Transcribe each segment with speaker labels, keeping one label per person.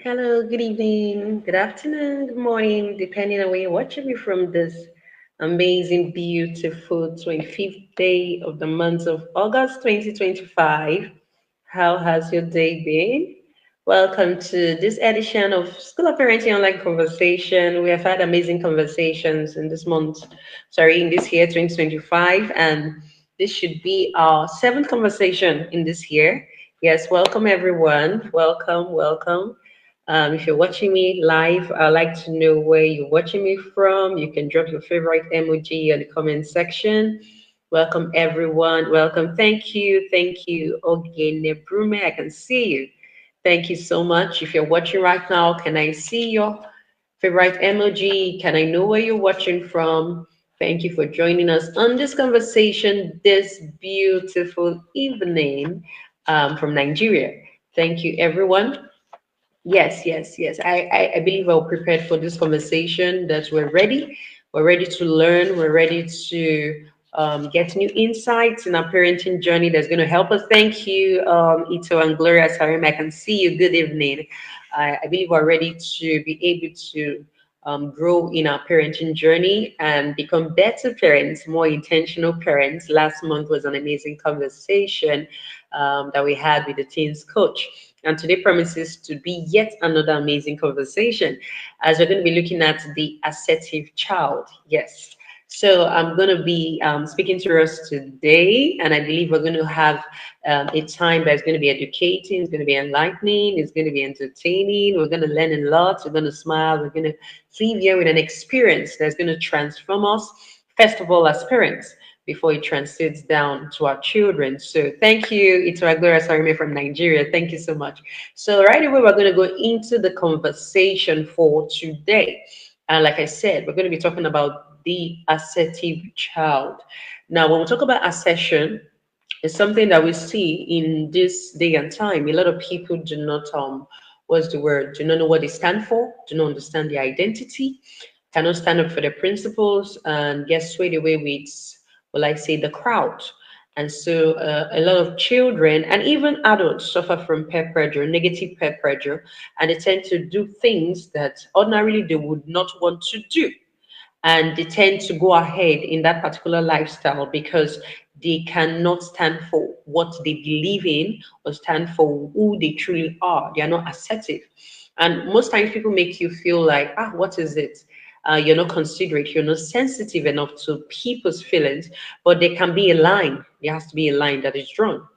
Speaker 1: Hello, good evening, good afternoon, good morning, depending on where you're watching me from this amazing, beautiful 25th day of the month of August 2025. How has your day been? Welcome to this edition of School of Parenting Online Conversation. We have had amazing conversations in this month, sorry, in this year 2025, and this should be our seventh conversation in this year. Yes, welcome everyone. Welcome, welcome. If you're watching me live, I'd like to know where you're watching me from. You can drop your favorite emoji in the comment section. Welcome, everyone. Welcome. Thank you. Thank you. Ogene Brume, I can see you. Thank you so much. If you're watching right now, can I see your favorite emoji? Can I know where you're watching from? Thank you for joining us on this conversation this beautiful evening from Nigeria. Thank you, everyone. Yes, yes, yes. I believe we're prepared for this conversation, that we're ready. We're ready to learn. We're ready to get new insights in our parenting journey that's going to help us. Thank you, Ito and Gloria Sarim. I can see you. Good evening. I believe we're ready to be able to grow in our parenting journey and become better parents, more intentional parents. Last month was an amazing conversation that we had with the teens coach. And today promises to be yet another amazing conversation as we're going to be looking at the assertive child. Yes. So I'm going to be speaking to us today, and I believe we're going to have a time that's going to be educating, it's going to be enlightening, it's going to be entertaining. We're going to learn a lot. We're going to smile. We're going to leave here with an experience that's going to transform us, first of all, as parents before it translates down to our children. So thank you, Ituagora Sarime from Nigeria. Thank you so much. So right away, we're going to go into the conversation for today. And like I said, we're going to be talking about the assertive child. Now, when we talk about assertion, it's something that we see in this day and time. A lot of people do not what's the word? Do not know what they stand for, do not understand their identity, cannot stand up for their principles, and get swayed away with, well, I say, the crowd. And so a lot of children and even adults suffer from peer pressure, negative peer pressure, and they tend to do things that ordinarily they would not want to do, and they tend to go ahead in that particular lifestyle because they cannot stand for what they believe in or stand for who they truly are. They are not assertive. And most times people make you feel like, what is it? You're not considerate, you're not sensitive enough to people's feelings, but there can be a line. There has to be a line that is drawn.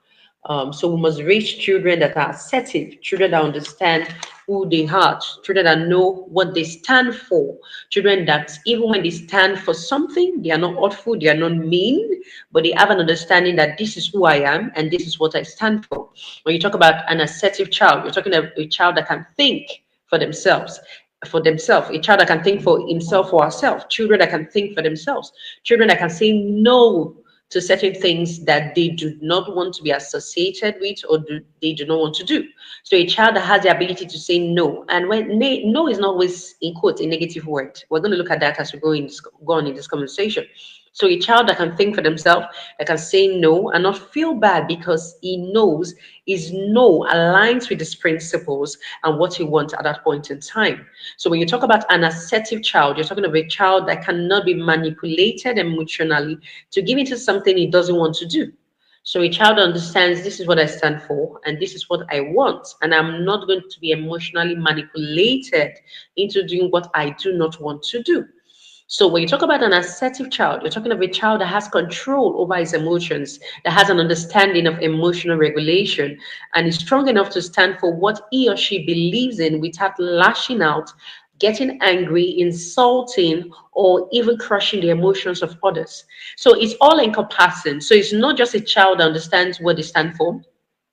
Speaker 1: So we must raise children that are assertive, children that understand who they are, children that know what they stand for, children that even when they stand for something, they are not hurtful, they are not mean, but they have an understanding that this is who I am and this is what I stand for. When you talk about an assertive child, you're talking about a child that can think for themselves. For themselves, a child that can think for himself or herself, children that can think for themselves, children that can say no to certain things that they do not want to be associated with or they do not want to do. So a child that has the ability to say no, and when no is not always in quotes a negative word. We're going to look at that as we go on in this conversation. So a child that can think for themselves, that can say no and not feel bad because he knows his no aligns with his principles and what he wants at that point in time. So when you talk about an assertive child, you're talking about a child that cannot be manipulated emotionally to give into something he doesn't want to do. So a child understands this is what I stand for and this is what I want. And I'm not going to be emotionally manipulated into doing what I do not want to do. So when you talk about an assertive child, you're talking of a child that has control over his emotions, that has an understanding of emotional regulation, and is strong enough to stand for what he or she believes in without lashing out, getting angry, insulting, or even crushing the emotions of others. So it's all encompassing. So it's not just a child that understands what they stand for.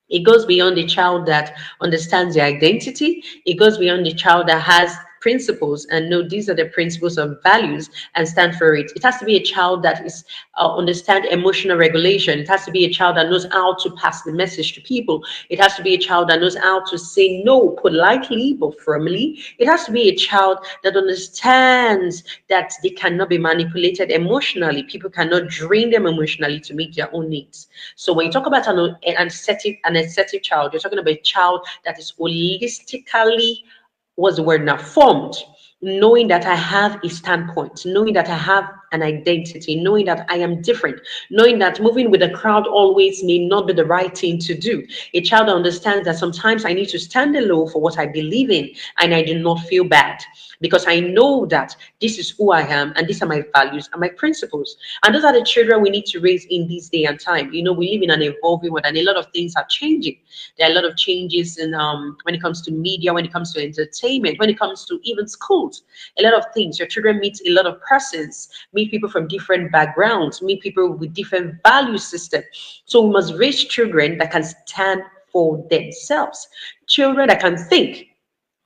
Speaker 1: It goes beyond the child that understands their identity. It goes beyond the child that has principles and know these are the principles of values and stand for it. It has to be a child that is understand emotional regulation. It has to be a child that knows how to pass the message to people. It has to be a child that knows how to say no politely but firmly. It has to be a child that understands that they cannot be manipulated emotionally. People cannot drain them emotionally to meet their own needs. So when you talk about an assertive child, you're talking about a child that is holistically what's the word now, formed, knowing that I have a standpoint, knowing that I have an identity, knowing that I am different, knowing that moving with the crowd always may not be the right thing to do. A child understands that sometimes I need to stand alone for what I believe in, and I do not feel bad because I know that this is who I am and these are my values and my principles. And those are the children we need to raise in this day and time. We live in an evolving world, and a lot of things are changing. There are a lot of changes in when it comes to media, when it comes to entertainment, when it comes to even schools. A lot of things. Your children meet a lot of persons, meet people from different backgrounds, meet people with different value systems. So we must raise children that can stand for themselves, children that can think,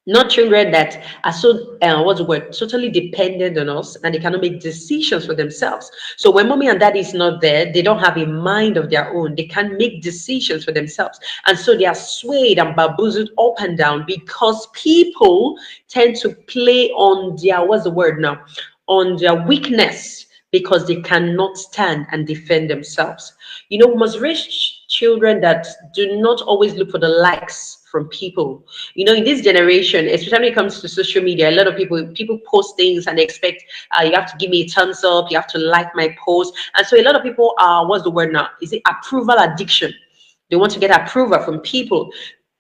Speaker 1: not children that are so what's the word, totally dependent on us, and they cannot make decisions for themselves. So when mommy and daddy is not there, they don't have a mind of their own. They can't make decisions for themselves, and so they are swayed and bamboozled up and down because people tend to play on their, what's the word now, on their weakness, because they cannot stand and defend themselves. We must raise children that do not always look for the likes from people. In this generation, especially when it comes to social media, a lot of people post things and expect, you have to give me a thumbs up, you have to like my post. And so a lot of people are, what's the word now? Is it approval addiction? They want to get approval from people.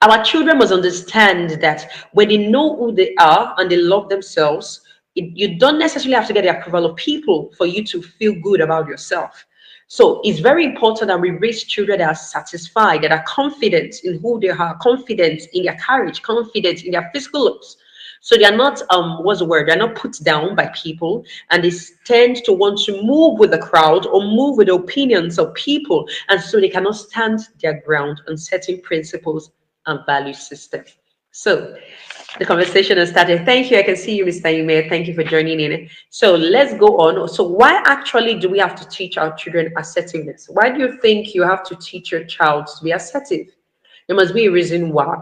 Speaker 1: Our children must understand that when they know who they are and they love themselves, you don't necessarily have to get the approval of people for you to feel good about yourself. So it's very important that we raise children that are satisfied, that are confident in who they are, confident in their courage, confident in their physical looks. So they are not, what's the word? They're not put down by people, and they tend to want to move with the crowd or move with the opinions of people, and so they cannot stand their ground on certain principles and value systems. So the conversation has started. Thank you. I can see you, Mr. Yume. Thank you for joining in. So let's go on. So why actually do we have to teach our children assertiveness? Why do you think you have to teach your child to be assertive? There must be a reason why.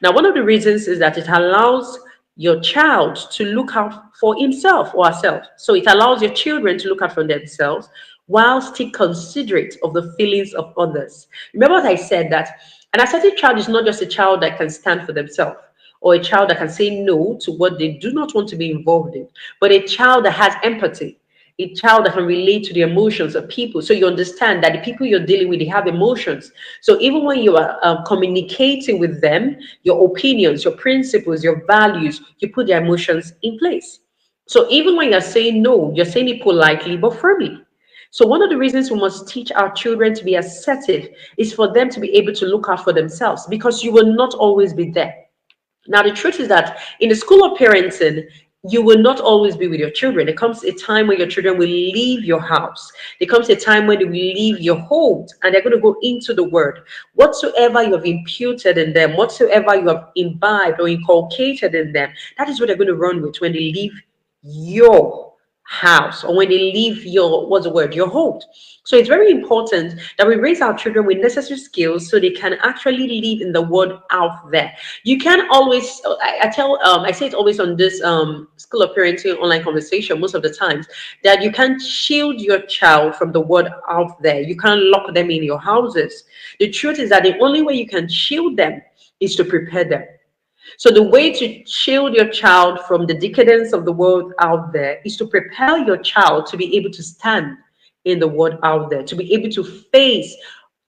Speaker 1: Now, one of the reasons is that it allows your child to look out for himself or herself. So it allows your children to look out for themselves while still considerate of the feelings of others. Remember what I said, that an assertive child is not just a child that can stand for themselves or a child that can say no to what they do not want to be involved in, but a child that has empathy, a child that can relate to the emotions of people. So you understand that the people you're dealing with, they have emotions. So even when you are communicating with them, your opinions, your principles, your values, you put their emotions in place. So even when you're saying no, you're saying it politely but firmly. So one of the reasons we must teach our children to be assertive is for them to be able to look out for themselves, because you will not always be there. Now, the truth is that in the school of parenting, you will not always be with your children. There comes a time when your children will leave your house. There comes a time when they will leave your home and they're going to go into the word. Whatsoever you have imputed in them, whatsoever you have imbibed or inculcated in them, that is what they're going to run with when they leave your house or when they leave your, what's the word, your home. So it's very important that we raise our children with necessary skills so they can actually live in the world out there. You can always, I say it always on this school of parenting online conversation most of the times, that you can shield your child from the world out there. You can't lock them in your houses. The truth is that the only way you can shield them is to prepare them. So the way to shield your child from the decadence of the world out there is to prepare your child to be able to stand in the world out there, to be able to face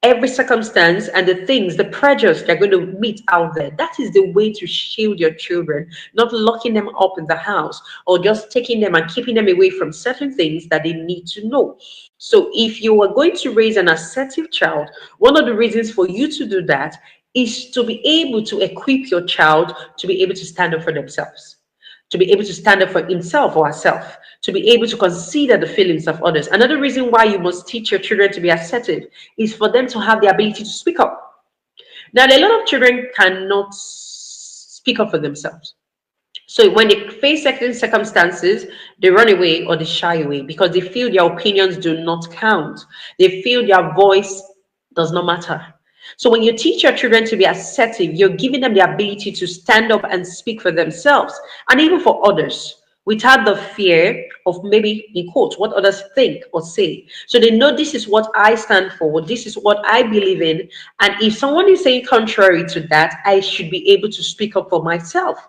Speaker 1: every circumstance and the things, the pressures they're going to meet out there. That is the way to shield your children, not locking them up in the house or just taking them and keeping them away from certain things that they need to know. So if you are going to raise an assertive child, one of the reasons for you to do that is to be able to equip your child to be able to stand up for themselves, to be able to stand up for himself or herself, to be able to consider the feelings of others. Another reason why you must teach your children to be assertive is for them to have the ability to speak up. Now, a lot of children cannot speak up for themselves. So when they face certain circumstances, they run away or they shy away because they feel their opinions do not count. They feel their voice does not matter. So when you teach your children to be assertive, you're giving them the ability to stand up and speak for themselves and even for others without the fear of, maybe in quotes, what others think or say. So they know this is what I stand for, this is what I believe in. And if someone is saying contrary to that, I should be able to speak up for myself.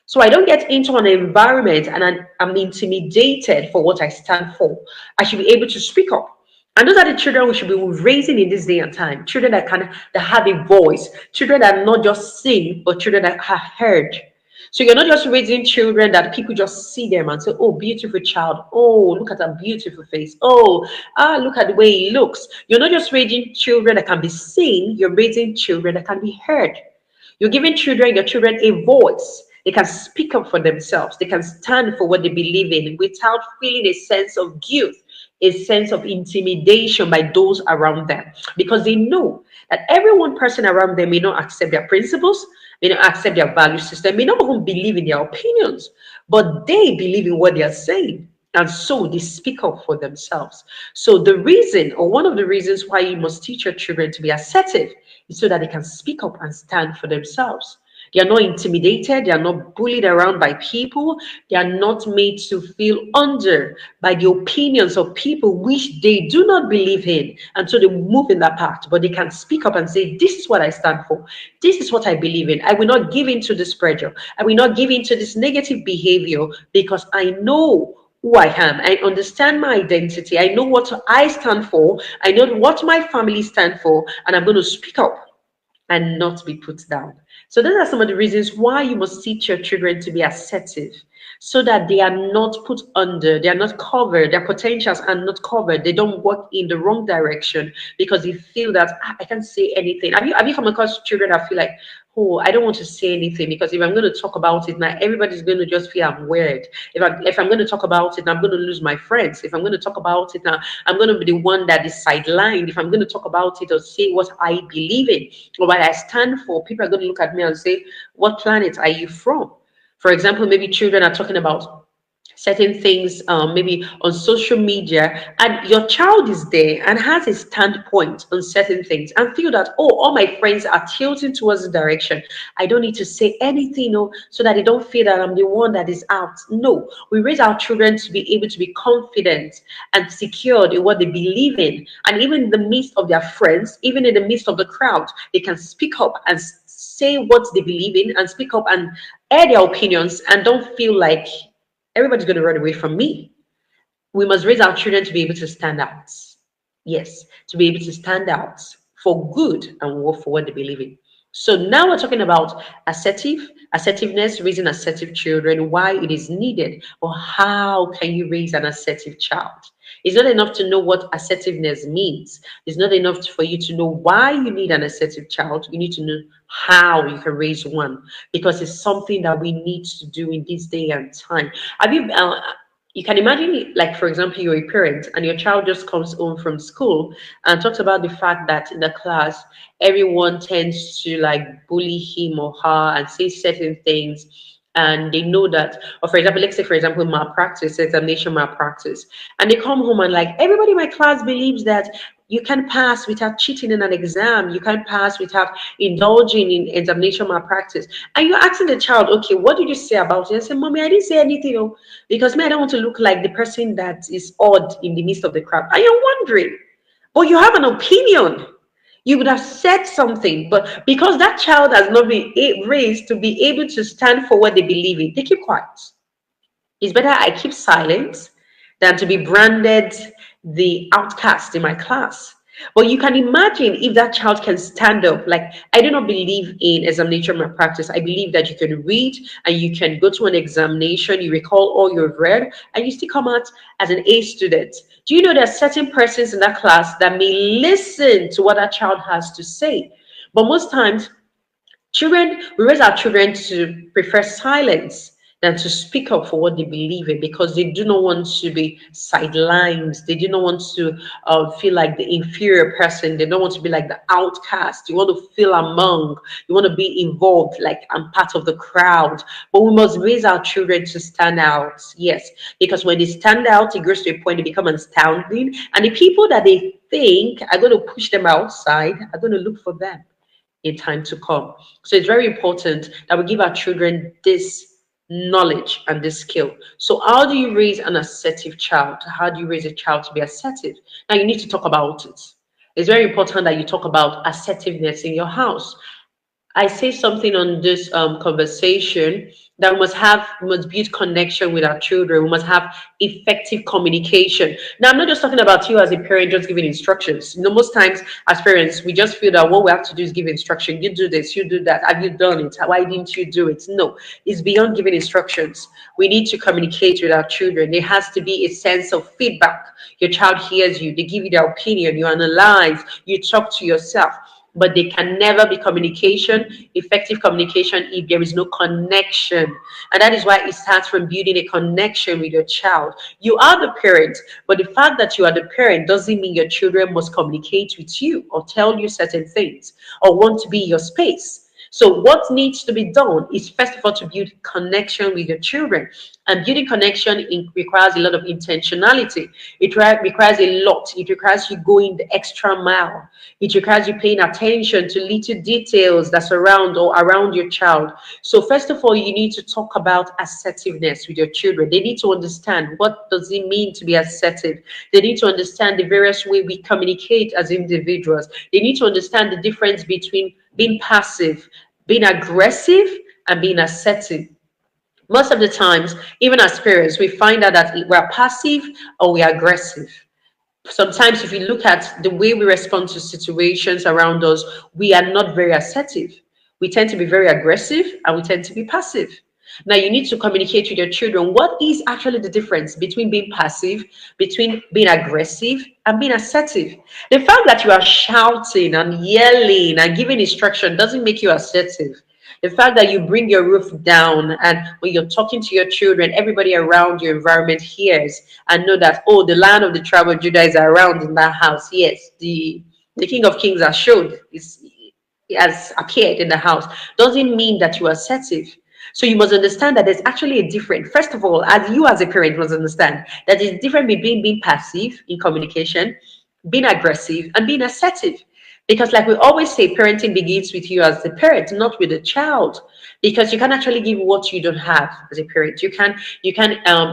Speaker 1: So I don't get into an environment and I'm intimidated for what I stand for. I should be able to speak up. And those are the children we should be raising in this day and time. Children that have a voice, children that are not just sing, but children that are heard. So you're not just raising children that people just see them and say, "Oh, beautiful child. Oh, look at that beautiful face. Oh, look at the way he looks." You're not just raising children that can be seen. You're raising children that can be heard. You're giving your children a voice. They can speak up for themselves. They can stand for what they believe in without feeling a sense of guilt, a sense of intimidation by those around them. Because they know that every one person around them may not accept their principles, may not accept their value system, may not even believe in their opinions, but they believe in what they are saying. And so they speak up for themselves. So the reason, or one of the reasons why you must teach your children to be assertive is so that they can speak up and stand for themselves. They are not intimidated, they are not bullied around by people, they are not made to feel under by the opinions of people which they do not believe in. And so they move in that path, but they can speak up and say, "This is what I stand for, this is what I believe in. I will not give in to this pressure, I will not give in to this negative behavior because I know who I am. I understand my identity. I know what I stand for. I know what my family stand for, and I'm going to speak up and not be put down." So those are some of the reasons why you must teach your children to be assertive so that they are not put under, they are not covered, their potentials are not covered, they don't work in the wrong direction because they feel that, "Ah, I can't say anything." Have you come across children that feel like, "Oh, I don't want to say anything because if I'm going to talk about it now, everybody's going to just feel I'm weird. If I'm going to talk about it, I'm going to lose my friends. If I'm going to talk about it now, I'm going to be the one that is sidelined. If I'm going to talk about it or say what I believe in or what I stand for, people are going to look at me and say, 'What planet are you from?'" For example, maybe children are talking about certain things, maybe on social media, and your child is there and has a standpoint on certain things and feel that, "Oh, all my friends are tilting towards the direction. I don't need to say anything, no, so that they don't feel that I'm the one that is out." No, we raise our children to be able to be confident and secured in what they believe in. And even in the midst of their friends, even in the midst of the crowd, they can speak up and say what they believe in and speak up and air their opinions and don't feel like everybody's going to run away from me. We must raise our children to be able to stand out. Yes, to be able to stand out for good and work for what they believe in. So now we're talking about assertiveness, raising assertive children, why it is needed, or how can you raise an assertive child. It's not enough to know what assertiveness means. It's not enough for you to know why you need an assertive child. You need to know how you can raise one because it's something that we need to do in this day and time. Have you can imagine, like, for example, you're a parent and your child just comes home from school and talks about the fact that in the class, everyone tends to like bully him or her and say certain things. And they know that, or for example, let's say, for example, malpractice, examination malpractice, and they come home and like everybody in my class believes that you can pass without cheating in an exam, you can pass without indulging in examination malpractice. And you're asking the child, "Okay, what did you say about it?" I say, "Mommy, I didn't say anything, oh, because me, I don't want to look like the person that is odd in the midst of the crowd." And you're wondering, but you have an opinion. You would have said something, but because that child has not been raised to be able to stand for what they believe in, they keep quiet. It's better I keep silent than to be branded the outcast in my class. But you can imagine if that child can stand up. Like, I do not believe in examination malpractice. I believe that you can read and you can go to an examination, you recall all you've read, and you still come out as an A student. Do you know there are certain persons in that class that may listen to what that child has to say? But most times, we raise our children to prefer silence than to speak up for what they believe in because they do not want to be sidelined. They do not want to feel like the inferior person. They don't want to be like the outcast. You want to feel among. You want to be involved, like I'm part of the crowd. But we must raise our children to stand out. Yes, because when they stand out, it goes to a point they become astounding. And the people that they think are going to push them outside are going to look for them in time to come. So it's very important that we give our children this knowledge and this skill. So how do you raise an assertive child? How do you raise a child to be assertive? Now you need to talk about it. It's very important that you talk about assertiveness in your house. I say something on this conversation that we must build connection with our children. We must have effective communication. Now, I'm not just talking about you as a parent just giving instructions. Most times as parents, we just feel that what we have to do is give instruction. You do this, you do that. Have you done it? Why didn't you do it? No, it's beyond giving instructions. We need to communicate with our children. There has to be a sense of feedback. Your child hears you, they give you their opinion, you analyze, you talk to yourself, but they can never be effective communication, if there is no connection. And that is why it starts from building a connection with your child. You are the parent, but the fact that you are the parent doesn't mean your children must communicate with you or tell you certain things or want to be in your space. So what needs to be done is first of all to build connection with your children. And building connection requires a lot of intentionality. Requires a lot. It requires you going the extra mile. It requires you paying attention to little details that surround or around your child. So first of all, you need to talk about assertiveness with your children. They need to understand what does it mean to be assertive. They need to understand the various way we communicate as individuals. They need to understand the difference between being passive, being aggressive, and being assertive. Most of the times, even as parents, we find out that we're passive or we're aggressive. Sometimes, if you look at the way we respond to situations around us, we are not very assertive. We tend to be very aggressive and we tend to be passive. Now, you need to communicate with your children what is actually the difference between being passive, between being aggressive, and being assertive. The fact that you are shouting and yelling and giving instruction doesn't make you assertive. The fact that you bring your roof down and when you're talking to your children, everybody around your environment hears and know that, oh, the Lion of the tribe of Judah is around in that house. Yes, the King of Kings has showed, he has appeared in the house, doesn't mean that you are assertive. So you must understand that there's actually a difference. First of all, as you as a parent must understand that there's a difference between being passive in communication, being aggressive, and being assertive. Because, like we always say, parenting begins with you as the parent, not with the child. Because you can actually give what you don't have as a parent. You can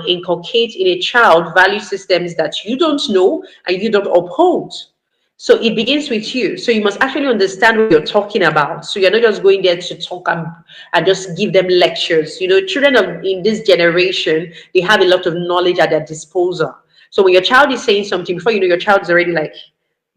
Speaker 1: inculcate in a child value systems that you don't know and you don't uphold. So it begins with you. So you must actually understand what you're talking about. So you're not just going there to talk and just give them lectures. Children in this generation, they have a lot of knowledge at their disposal. So when your child is saying something, before you know, your child is already like,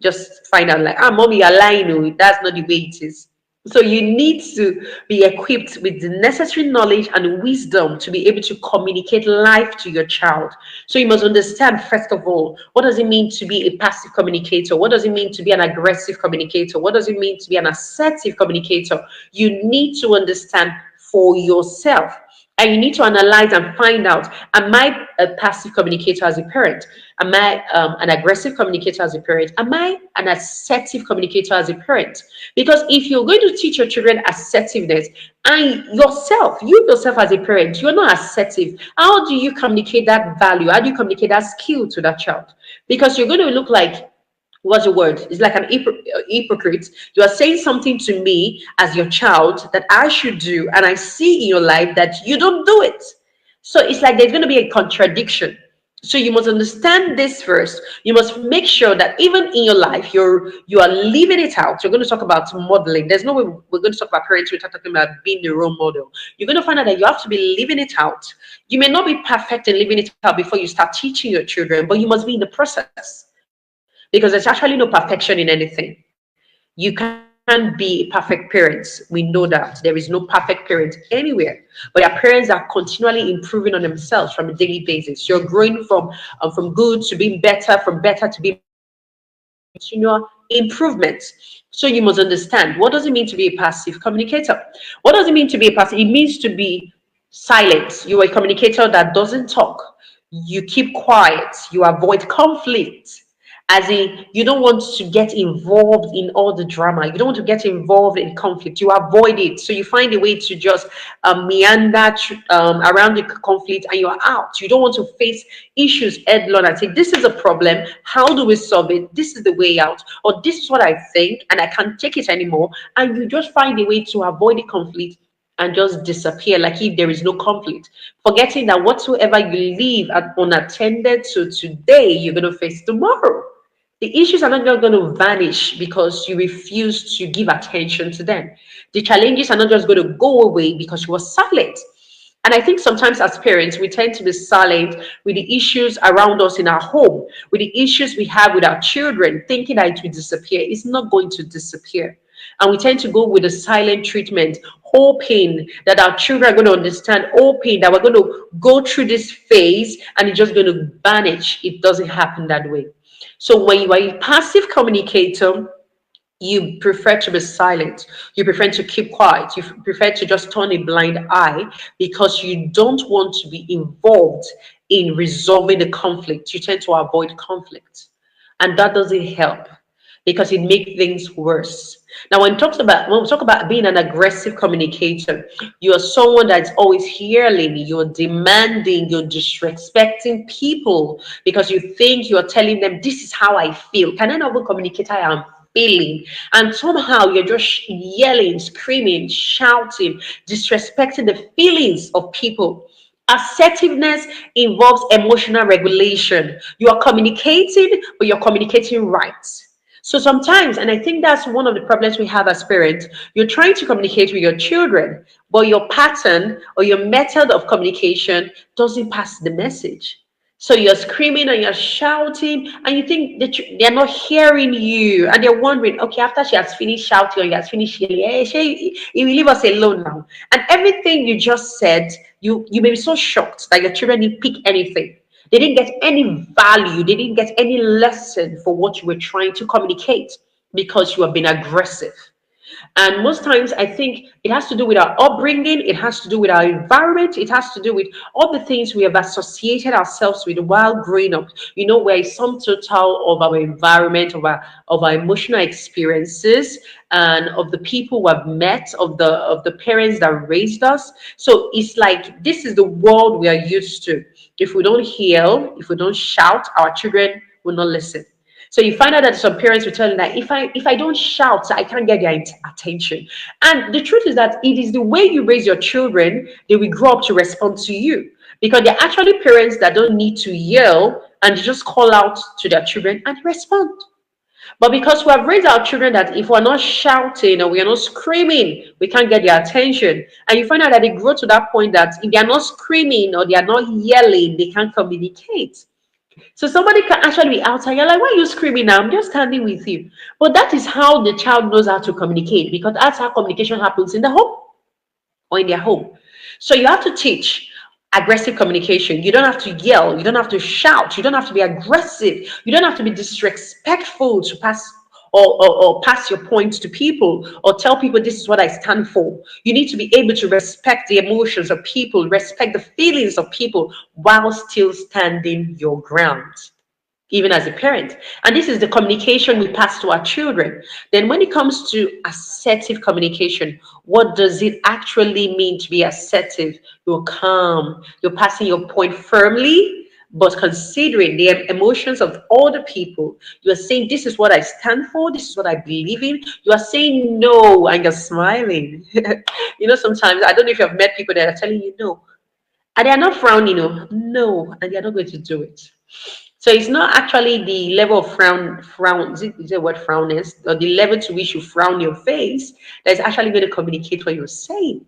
Speaker 1: just find out like, mommy, you're lying. No, that's not the way it is. So you need to be equipped with the necessary knowledge and wisdom to be able to communicate life to your child. So you must understand, first of all, what does it mean to be a passive communicator? What does it mean to be an aggressive communicator? What does it mean to be an assertive communicator? You need to understand for yourself. And you need to analyze and find out, am I a passive communicator as a parent? Am I an aggressive communicator as a parent? Am I an assertive communicator as a parent? Because if you're going to teach your children assertiveness and you yourself as a parent, you're not assertive, how do you communicate that value? How do you communicate that skill to that child? Because you're going to look like, what's the word? It's like an hypocrite. You are saying something to me as your child that I should do, and I see in your life that you don't do it. So it's like there's going to be a contradiction. So you must understand this first. You must make sure that even in your life, you are living it out. You're going to talk about modeling. There's no way we're going to talk about parents. We're talking about being the role model. You're going to find out that you have to be living it out. You may not be perfect in living it out before you start teaching your children, but you must be in the process. Because there's actually no perfection in anything. You can't be a perfect parent. We know that. There is no perfect parent anywhere. But your parents are continually improving on themselves from a daily basis. You're growing from good to being better, from better to being continual improvement. So you must understand, what does it mean to be a passive communicator? What does it mean to be a passive? It means to be silent. You're a communicator that doesn't talk. You keep quiet. You avoid conflict. As in, you don't want to get involved in all the drama. You don't want to get involved in conflict. You avoid it. So you find a way to just meander around the conflict and you're out. You don't want to face issues headlong and say, this is a problem. How do we solve it? This is the way out. Or this is what I think and I can't take it anymore. And you just find a way to avoid the conflict and just disappear like if there is no conflict, forgetting that whatsoever you leave unattended to today, you're going to face tomorrow. The issues are not just going to vanish because you refuse to give attention to them. The challenges are not just going to go away because you were silent. And I think sometimes as parents, we tend to be silent with the issues around us in our home, with the issues we have with our children, thinking that it will disappear. It's not going to disappear. And we tend to go with a silent treatment, hoping that our children are going to understand, hoping that we're going to go through this phase and it's just going to vanish. It doesn't happen that way. So when you are a passive communicator, you prefer to be silent. You prefer to keep quiet. You prefer to just turn a blind eye because you don't want to be involved in resolving the conflict. You tend to avoid conflict. And that doesn't help because it makes things worse. Now, when we talk about being an aggressive communicator, you are someone that's always yelling, you're demanding, you're disrespecting people because you think you're telling them, this is how I feel. Can I not even communicate how I'm feeling? And somehow you're just yelling, screaming, shouting, disrespecting the feelings of people. Assertiveness involves emotional regulation. You are communicating, but you're communicating right. So sometimes, and I think that's one of the problems we have as parents, you're trying to communicate with your children, but your pattern or your method of communication doesn't pass the message. So you're screaming and you're shouting, and you think that they're not hearing you, and they're wondering, okay, after she has finished shouting or he has finished yelling, he will leave us alone now. And everything you just said, you may be so shocked that your children didn't pick anything. They didn't get any value, they didn't get any lesson for what you were trying to communicate because you have been aggressive. And most times, I think it has to do with our upbringing, it has to do with our environment, it has to do with all the things we have associated ourselves with while growing up. You know, we're a sum total of our environment, of our emotional experiences, and of the people we have met, of the parents that raised us. So it's like this is the world we are used to. If we don't heal, if we don't shout, our children will not listen. So you find out that some parents will tell you that if I don't shout, I can't get their attention. And the truth is that it is the way you raise your children, they will grow up to respond to you. Because they're actually parents that don't need to yell and just call out to their children and respond. But because we have raised our children that if we're not shouting or we are not screaming, we can't get their attention. And you find out that they grow to that point that if they are not screaming or they are not yelling, they can't communicate. So somebody can actually be outside. You're like, why are you screaming now? I'm just standing with you. But that is how the child knows how to communicate because that's how communication happens in the home or in their home. So you have to teach aggressive communication. You don't have to yell. You don't have to shout. You don't have to be aggressive. You don't have to be disrespectful to pass or pass your points to people or tell people this is what I stand for. You need to be able to respect the emotions of people, respect the feelings of people while still standing your ground even as a parent. And this is the communication we pass to our children. Then, when it comes to assertive communication, what does it actually mean to be assertive? You're calm, you're passing your point firmly, but considering the emotions of other people. You are saying, this is what I stand for, this is what I believe in. You are saying no, and you're smiling. Sometimes I don't know if you have met people that are telling you no, and they are not frowning, no, and they are not going to do it. So it's not actually the level of frown, is it what frown is, or the level to which you frown your face that is actually going to communicate what you're saying.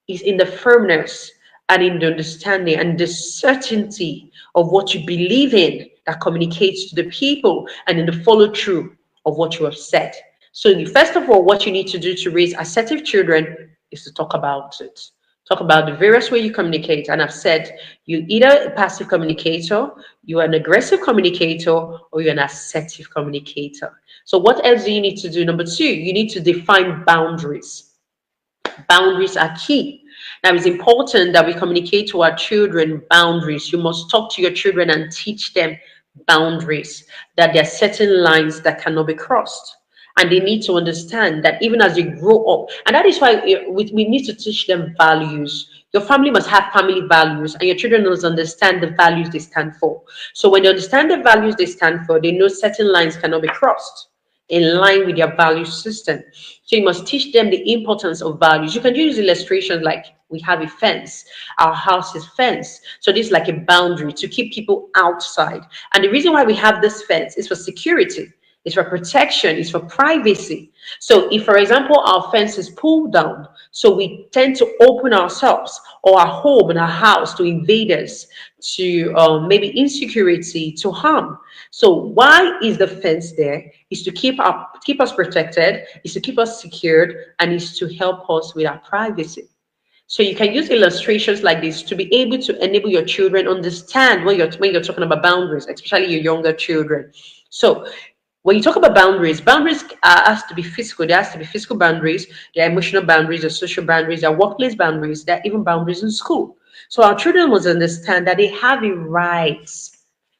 Speaker 1: It's in the firmness and in the understanding and the certainty of what you believe in that communicates to the people and in the follow through of what you have said. So first of all, what you need to do to raise assertive children is to talk about it. Talk about the various ways you communicate. And I've said you either a passive communicator, you're an aggressive communicator, or you're an assertive communicator. So what else do you need to do? Number two, you need to define boundaries. Boundaries are key. Now, it's important that we communicate to our children boundaries. You must talk to your children and teach them boundaries, that there are certain lines that cannot be crossed. And they need to understand that even as they grow up, and that is why we need to teach them values. Your family must have family values, and your children must understand the values they stand for. So when they understand the values they stand for, they know certain lines cannot be crossed. in line with their value system. So you must teach them the importance of values. You can use illustrations like we have a fence, our house is fenced. So this is like a boundary to keep people outside. And the reason why we have this fence is for security. It's for protection, it's for privacy. So, if, for example, our fence is pulled down, so we tend to open ourselves or our home and our house to invaders, to maybe insecurity, to harm. So, why is the fence there? Is to keep us protected, is to keep us secured, and is to help us with our privacy. So you can use illustrations like this to be able to enable your children understand when you're talking about boundaries, especially your younger children. So when you talk about boundaries, boundaries has to be physical. There has to be physical boundaries, there are emotional boundaries, there are social boundaries, there are workplace boundaries, there are even boundaries in school. So our children must understand that they have a right.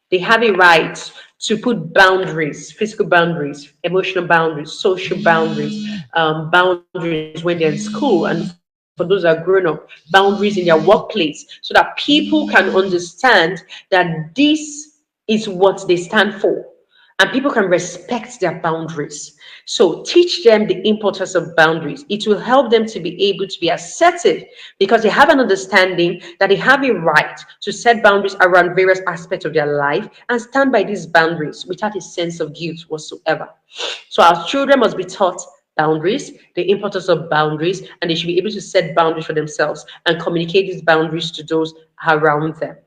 Speaker 1: They have a right to put boundaries, physical boundaries, emotional boundaries, social boundaries, boundaries when they're in school, and for those that are grown up, boundaries in their workplace, so that people can understand that this is what they stand for and people can respect their boundaries. So teach them the importance of boundaries. It will help them to be able to be assertive because they have an understanding that they have a right to set boundaries around various aspects of their life and stand by these boundaries without a sense of guilt whatsoever. So our children must be taught boundaries, the importance of boundaries, and they should be able to set boundaries for themselves and communicate these boundaries to those around them.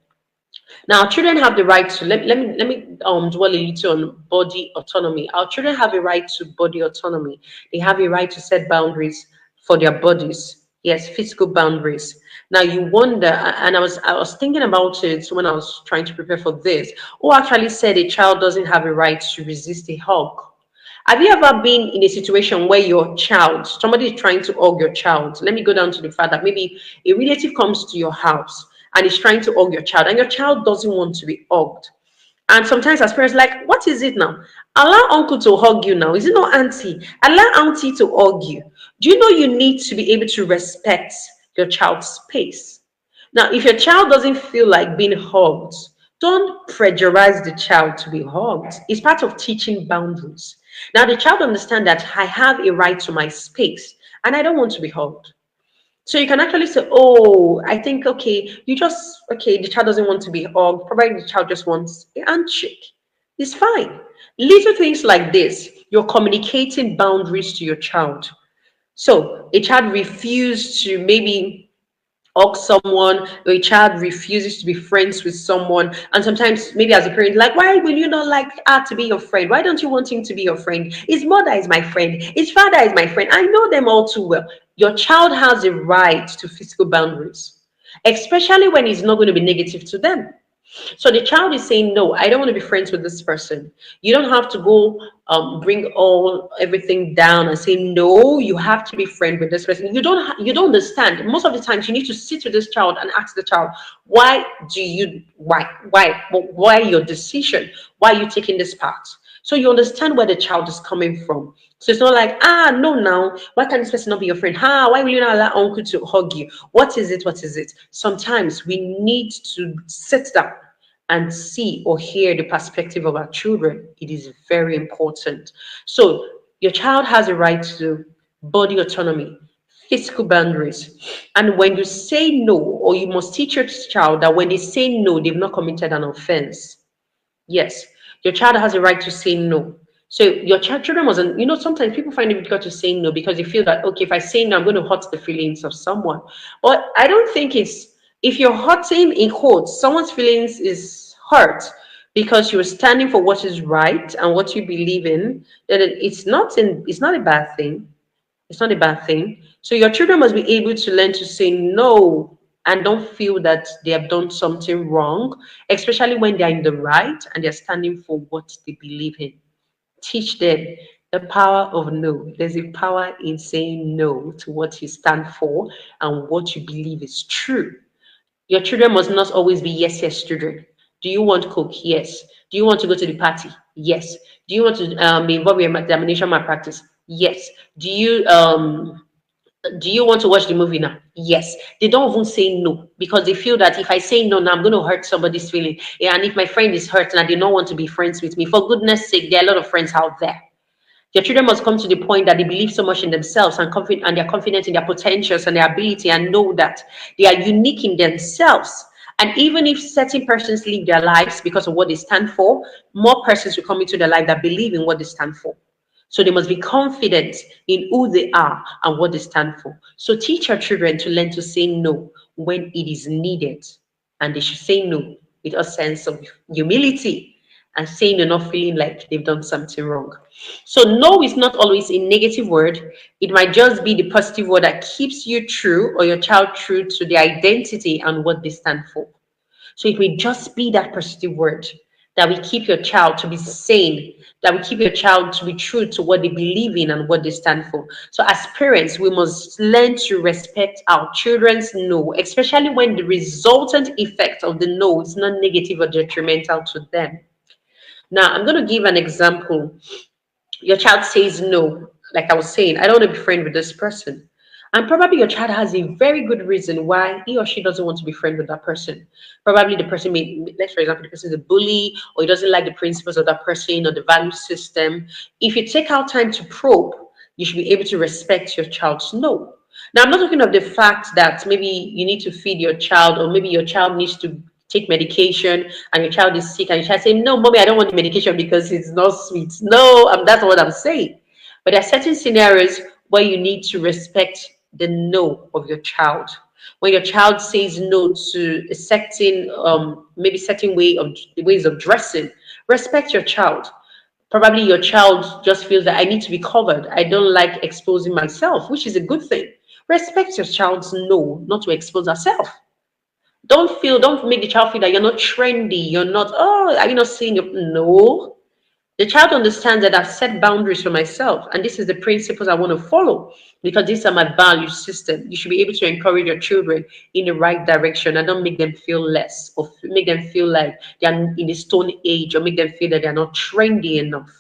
Speaker 1: Now, children have the right to let me dwell a little on body autonomy. Our children have a right to body autonomy. They have a right to set boundaries for their bodies. Yes, physical boundaries. Now you wonder, and I was thinking about it when I was trying to prepare for this. Who actually said a child doesn't have a right to resist a hug? Have you ever been in a situation where your child, somebody is trying to hug your child? Let me go down to the fact that maybe a relative comes to your house and is trying to hug your child, and your child doesn't want to be hugged. And sometimes as parents, like, what is it now? Allow uncle to hug you now. Is it not auntie? Allow auntie to hug you. Do you know you need to be able to respect your child's space? Now, if your child doesn't feel like being hugged, don't pressurize the child to be hugged. It's part of teaching boundaries. Now, the child understand that I have a right to my space and I don't want to be hugged. So you can actually say, oh, I think, okay, okay, the child doesn't want to be hugged. Probably the child just wants a handshake. It's fine. Little things like this, you're communicating boundaries to your child. So a child refused to maybe hug someone, or a child refuses to be friends with someone, and sometimes maybe as a parent, like, why will you not like her to be your friend? Why don't you want him to be your friend? His mother is my friend, his father is my friend, I know them all too well. Your child has a right to physical boundaries, especially when it's not going to be negative to them. So the child is saying, no, I don't want to be friends with this person. You don't have to go bring all everything down and say, no, you have to be friend with this person. You don't understand. Most of the times you need to sit with this child and ask the child, why your decision? Why are you taking this path? So you understand where the child is coming from. So it's not like, no, now, why can't this person not be your friend? Why will you not allow uncle to hug you? What is it? What is it? Sometimes we need to sit down and see or hear the perspective of our children. It is very important. So your child has a right to body autonomy, physical boundaries. And when you say no, or you must teach your child that when they say no, they've not committed an offense. Yes, your child has a right to say no. So your children wasn't, sometimes people find it difficult to say no because they feel that, okay, if I say no, I'm going to hurt the feelings of someone. But I don't think if you're hurting in quotes, someone's feelings is hurt because you're standing for what is right and what you believe in, then it's not a bad thing. It's not a bad thing. So your children must be able to learn to say no and don't feel that they have done something wrong, especially when they're in the right and they're standing for what they believe in. Teach them the power of no. There's a power in saying no to what you stand for and what you believe is true. Your children must not always be yes, yes children. Do you want Coke? Yes. Do you want to go to the party? Yes. Do you want to be involved in examination malpractice? Yes. Do you want to watch the movie now? Yes. They don't even say no because they feel that if I say no now, I'm going to hurt somebody's feeling. Yeah, and if my friend is hurt and they don't want to be friends with me, for goodness sake, there are a lot of friends out there. Your children must come to the point that they believe so much in themselves and they're confident in their potentials and their ability and know that they are unique in themselves. And even if certain persons live their lives because of what they stand for, more persons will come into their life that believe in what they stand for. So they must be confident in who they are and what they stand for. So teach your children to learn to say no when it is needed. And they should say no with a sense of humility and saying they're not feeling like they've done something wrong. So no is not always a negative word. It might just be the positive word that keeps you true or your child true to their identity and what they stand for. So it will just be that positive word that will keep your child to be sane, that will keep your child to be true to what they believe in and what they stand for. So as parents, we must learn to respect our children's no, especially when the resultant effect of the no is not negative or detrimental to them. Now, I'm going to give an example. Your child says no, like I was saying, I don't want to be friends with this person. And probably your child has a very good reason why he or she doesn't want to be friends with that person. Probably the person may, let's for example, the person is a bully or he doesn't like the principles of that person or the value system. If you take out time to probe, you should be able to respect your child's no. Now, I'm not talking of the fact that maybe you need to feed your child or maybe your child needs to take medication and your child is sick and your child say, no, mommy, I don't want the medication because it's not sweet. No, that's what I'm saying. But there are certain scenarios where you need to respect the no of your child. When your child says no to a certain, maybe certain ways of dressing, respect your child. Probably your child just feels that I need to be covered. I don't like exposing myself, which is a good thing. Respect your child's no, not to expose herself. Don't make the child feel that you're not trendy, you're not, oh, are you not seeing it? No. The child understands that I've set boundaries for myself, and this is the principles I want to follow because these are my value system. You should be able to encourage your children in the right direction and don't make them feel less or make them feel like they're in the stone age or make them feel that they're not trendy enough.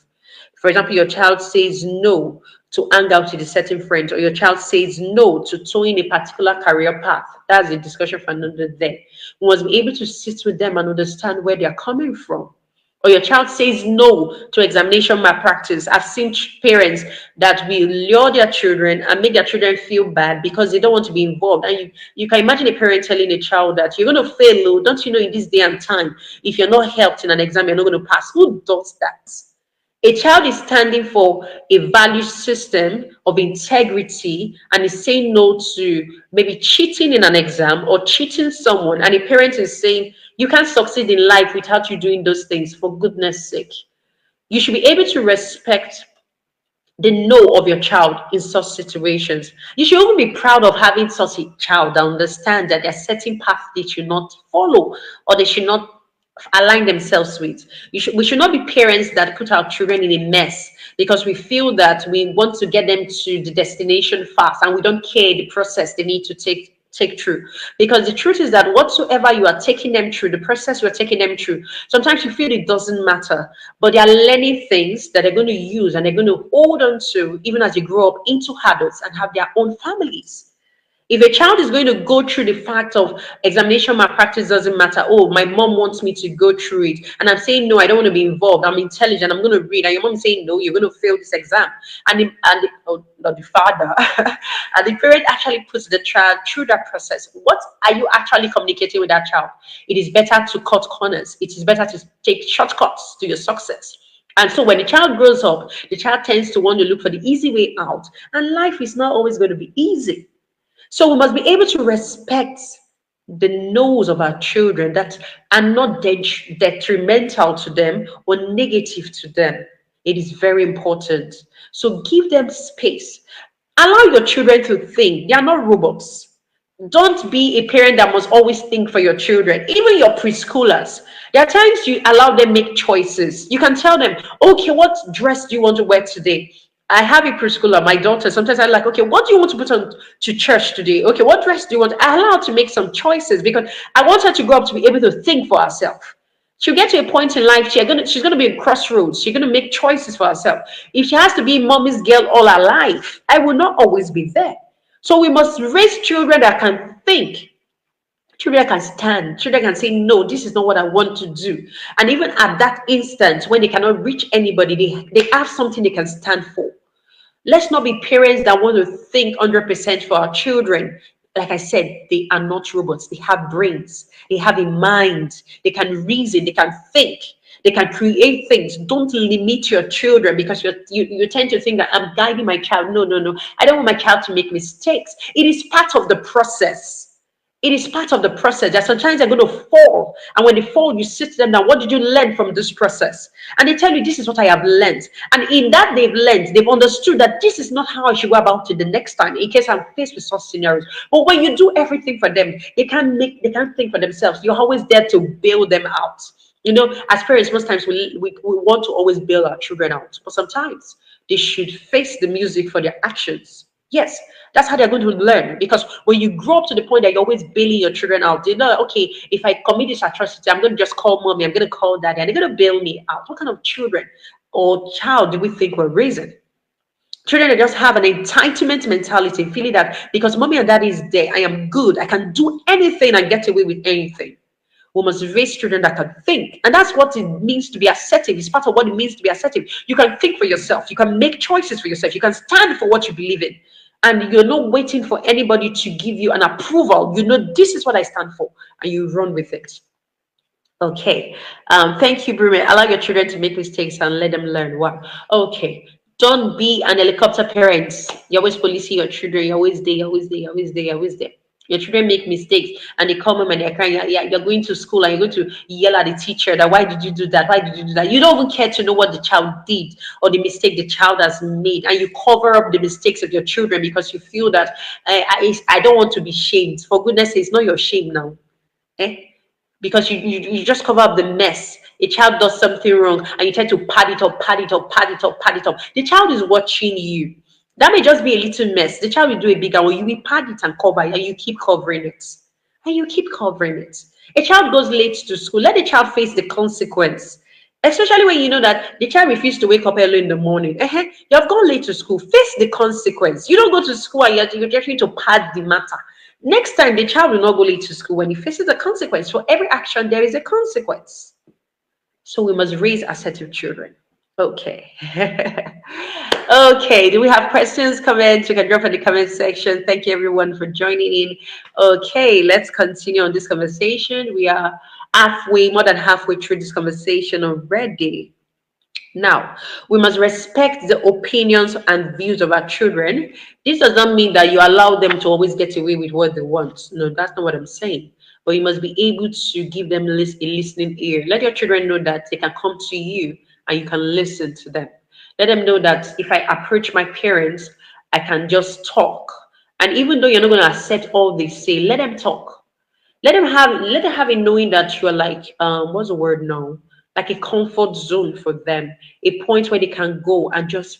Speaker 1: For example, your child says no to hang out with a certain friend, or your child says no to towing a particular career path. That's a discussion for another day. We must be able to sit with them and understand where they're coming from. Or your child says no to examination malpractice. I've seen parents that will lure their children and make their children feel bad because they don't want to be involved. And you can imagine a parent telling a child that you're going to fail, oh, don't you know in this day and time, if you're not helped in an exam, you're not going to pass. Who does that? A child is standing for a value system of integrity and is saying no to maybe cheating in an exam or cheating someone. And a parent is saying, you can't succeed in life without you doing those things, for goodness sake. You should be able to respect the no of your child in such situations. You should even be proud of having such a child that understands that there are certain paths they should not follow or they should not align themselves with. We should not be parents that put our children in a mess because we feel that we want to get them to the destination fast and we don't care the process they need to take through. Because the truth is that whatsoever you are taking them through, the process you are taking them through, sometimes you feel it doesn't matter, but they are learning things that they're going to use and they're going to hold on to even as they grow up into adults and have their own families. If a child is going to go through the fact of examination malpractice doesn't matter, oh, my mom wants me to go through it, and I'm saying no, I don't want to be involved. I'm intelligent. I'm going to read, and your mom is saying no, you're going to fail this exam, oh, not the father, and the parent actually puts the child through that process. What are you actually communicating with that child? It is better to cut corners. It is better to take shortcuts to your success. And so when the child grows up, the child tends to want to look for the easy way out, and life is not always going to be easy. So we must be able to respect the no's of our children that are not detrimental to them or negative to them. It is very important. So give them space. Allow your children to think. They are not robots. Don't be a parent that must always think for your children. Even your preschoolers, there are times you allow them make choices. You can tell them, okay, what dress do you want to wear today? I have a preschooler, my daughter. Sometimes I'm like, okay, what do you want to put on to church today? Okay, what dress do you want? I allow her to make some choices because I want her to grow up to be able to think for herself. She'll get to a point in life, she's gonna be in crossroads. She's gonna make choices for herself. If she has to be mommy's girl all her life, I will not always be there. So we must raise children that can think Children can stand. Children can say, no, this is not what I want to do. And even at that instant, when they cannot reach anybody, they have something they can stand for. Let's not be parents that want to think 100% for our children. Like I said, they are not robots. They have brains. They have a mind. They can reason. They can think. They can create things. Don't limit your children because you tend to think that I'm guiding my child. No, no, no. I don't want my child to make mistakes. It is part of the process. It is part of the process that sometimes they're going to fall. And when they fall, you sit them down. What did you learn from this process? And they tell you, this is what I have learned. And in that they've learned, they've understood that this is not how I should go about it the next time in case I'm faced with such scenarios. But when you do everything for them, they can't think for themselves. You're always there to bail them out. You know, as parents, most times we want to always bail our children out. But sometimes they should face the music for their actions. Yes, that's how they're going to learn. Because when you grow up to the point that you're always bailing your children out, they know, okay, if I commit this atrocity, I'm going to just call mommy, I'm going to call daddy, and they're going to bail me out. What kind of children or child do we think we're raising? Children that just have an entitlement mentality, feeling that because mommy and daddy is there, I am good, I can do anything and get away with anything. We must raise children that can think. And that's what it means to be assertive. It's part of what it means to be assertive. You can think for yourself. You can make choices for yourself. You can stand for what you believe in. And you're not waiting for anybody to give you an approval. You know, this is what I stand for. And you run with it. Okay. Thank you, Brume. Allow your children to make mistakes and let them learn. Wow. Okay. Don't be an helicopter parent. You're always policing your children. You're always there. You're always there. You're always there. You're always there. Your children make mistakes and they come home and they're crying. You're going to school and you're going to yell at the teacher that why did you do that? Why did you do that? You don't even care to know what the child did or the mistake the child has made, and you cover up the mistakes of your children because you feel that I don't want to be shamed. For goodness sake, it's not your shame now. Eh? Because you just cover up the mess. A child does something wrong and you tend to pad it up, pad it up, pad it up, pad it up. The child is watching you. That may just be a little mess. The child will do a bigger one. You will pad it and cover it, and you keep covering it. And you keep covering it. A child goes late to school. Let the child face the consequence. Especially when you know that the child refused to wake up early in the morning. You have gone late to school. Face the consequence. You don't go to school and you're just trying to pad the matter. Next time, the child will not go late to school when he faces a consequence. For every action, there is a consequence. So we must raise assertive children. Okay. Okay. Do we have questions, comments? You can drop in the comment section. Thank you, everyone, for joining in. Okay. Let's continue on this conversation. We are halfway, more than halfway through this conversation already. Now, we must respect the opinions and views of our children. This does not mean that you allow them to always get away with what they want. No, that's not what I'm saying. But you must be able to give them a listening ear. Let your children know that they can come to you and you can listen to them. Let them know that if I approach my parents, I can just talk. And even though you're not going to accept all they say, let them talk. Let them have a knowing that you're like what's the word now, like a comfort zone for them, a point where they can go and just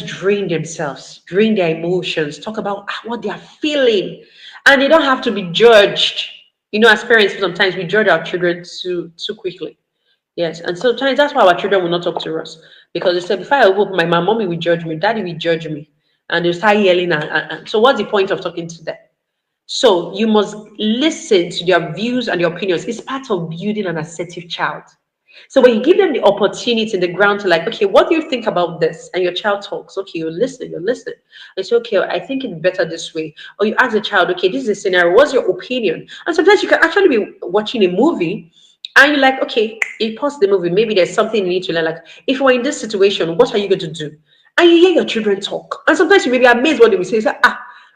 Speaker 1: drain themselves, drain their emotions, talk about what they are feeling, and they don't have to be judged. You know, as parents sometimes we judge our children too quickly. Yes, and sometimes that's why our children will not talk to us, because they say, before I open my mouth, mommy will judge me, daddy will judge me, and they'll start yelling, and so what's the point of talking to them? So you must listen to their views and their opinions. It's part of building an assertive child. So when you give them the opportunity in the ground to like, okay, what do you think about this? And your child talks, okay, you're listening. And say, okay, I think it's better this way. Or you ask the child, okay, this is a scenario, what's your opinion? And sometimes you can actually be watching a movie and you're like, okay, you pause the movie. Maybe there's something you need to learn. Like, if we're in this situation, what are you going to do? And you hear your children talk. And sometimes you may be amazed what they will say. You say,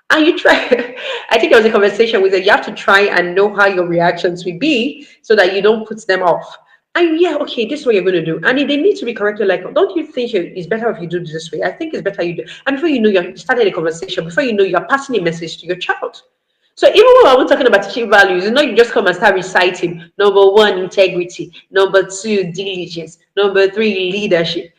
Speaker 1: and you try. I think there was a conversation with them. You have to try and know how your reactions will be so that you don't put them off. And yeah, okay, this is what you're going to do. And if they need to be corrected, like, don't you think it's better if you do this way? I think it's better you do. And before you know, you started a conversation. Before you know, you're passing a message to your child. So even when I was talking about teaching values, you just come and start reciting. Number one, integrity. Number two, diligence. Number three, leadership.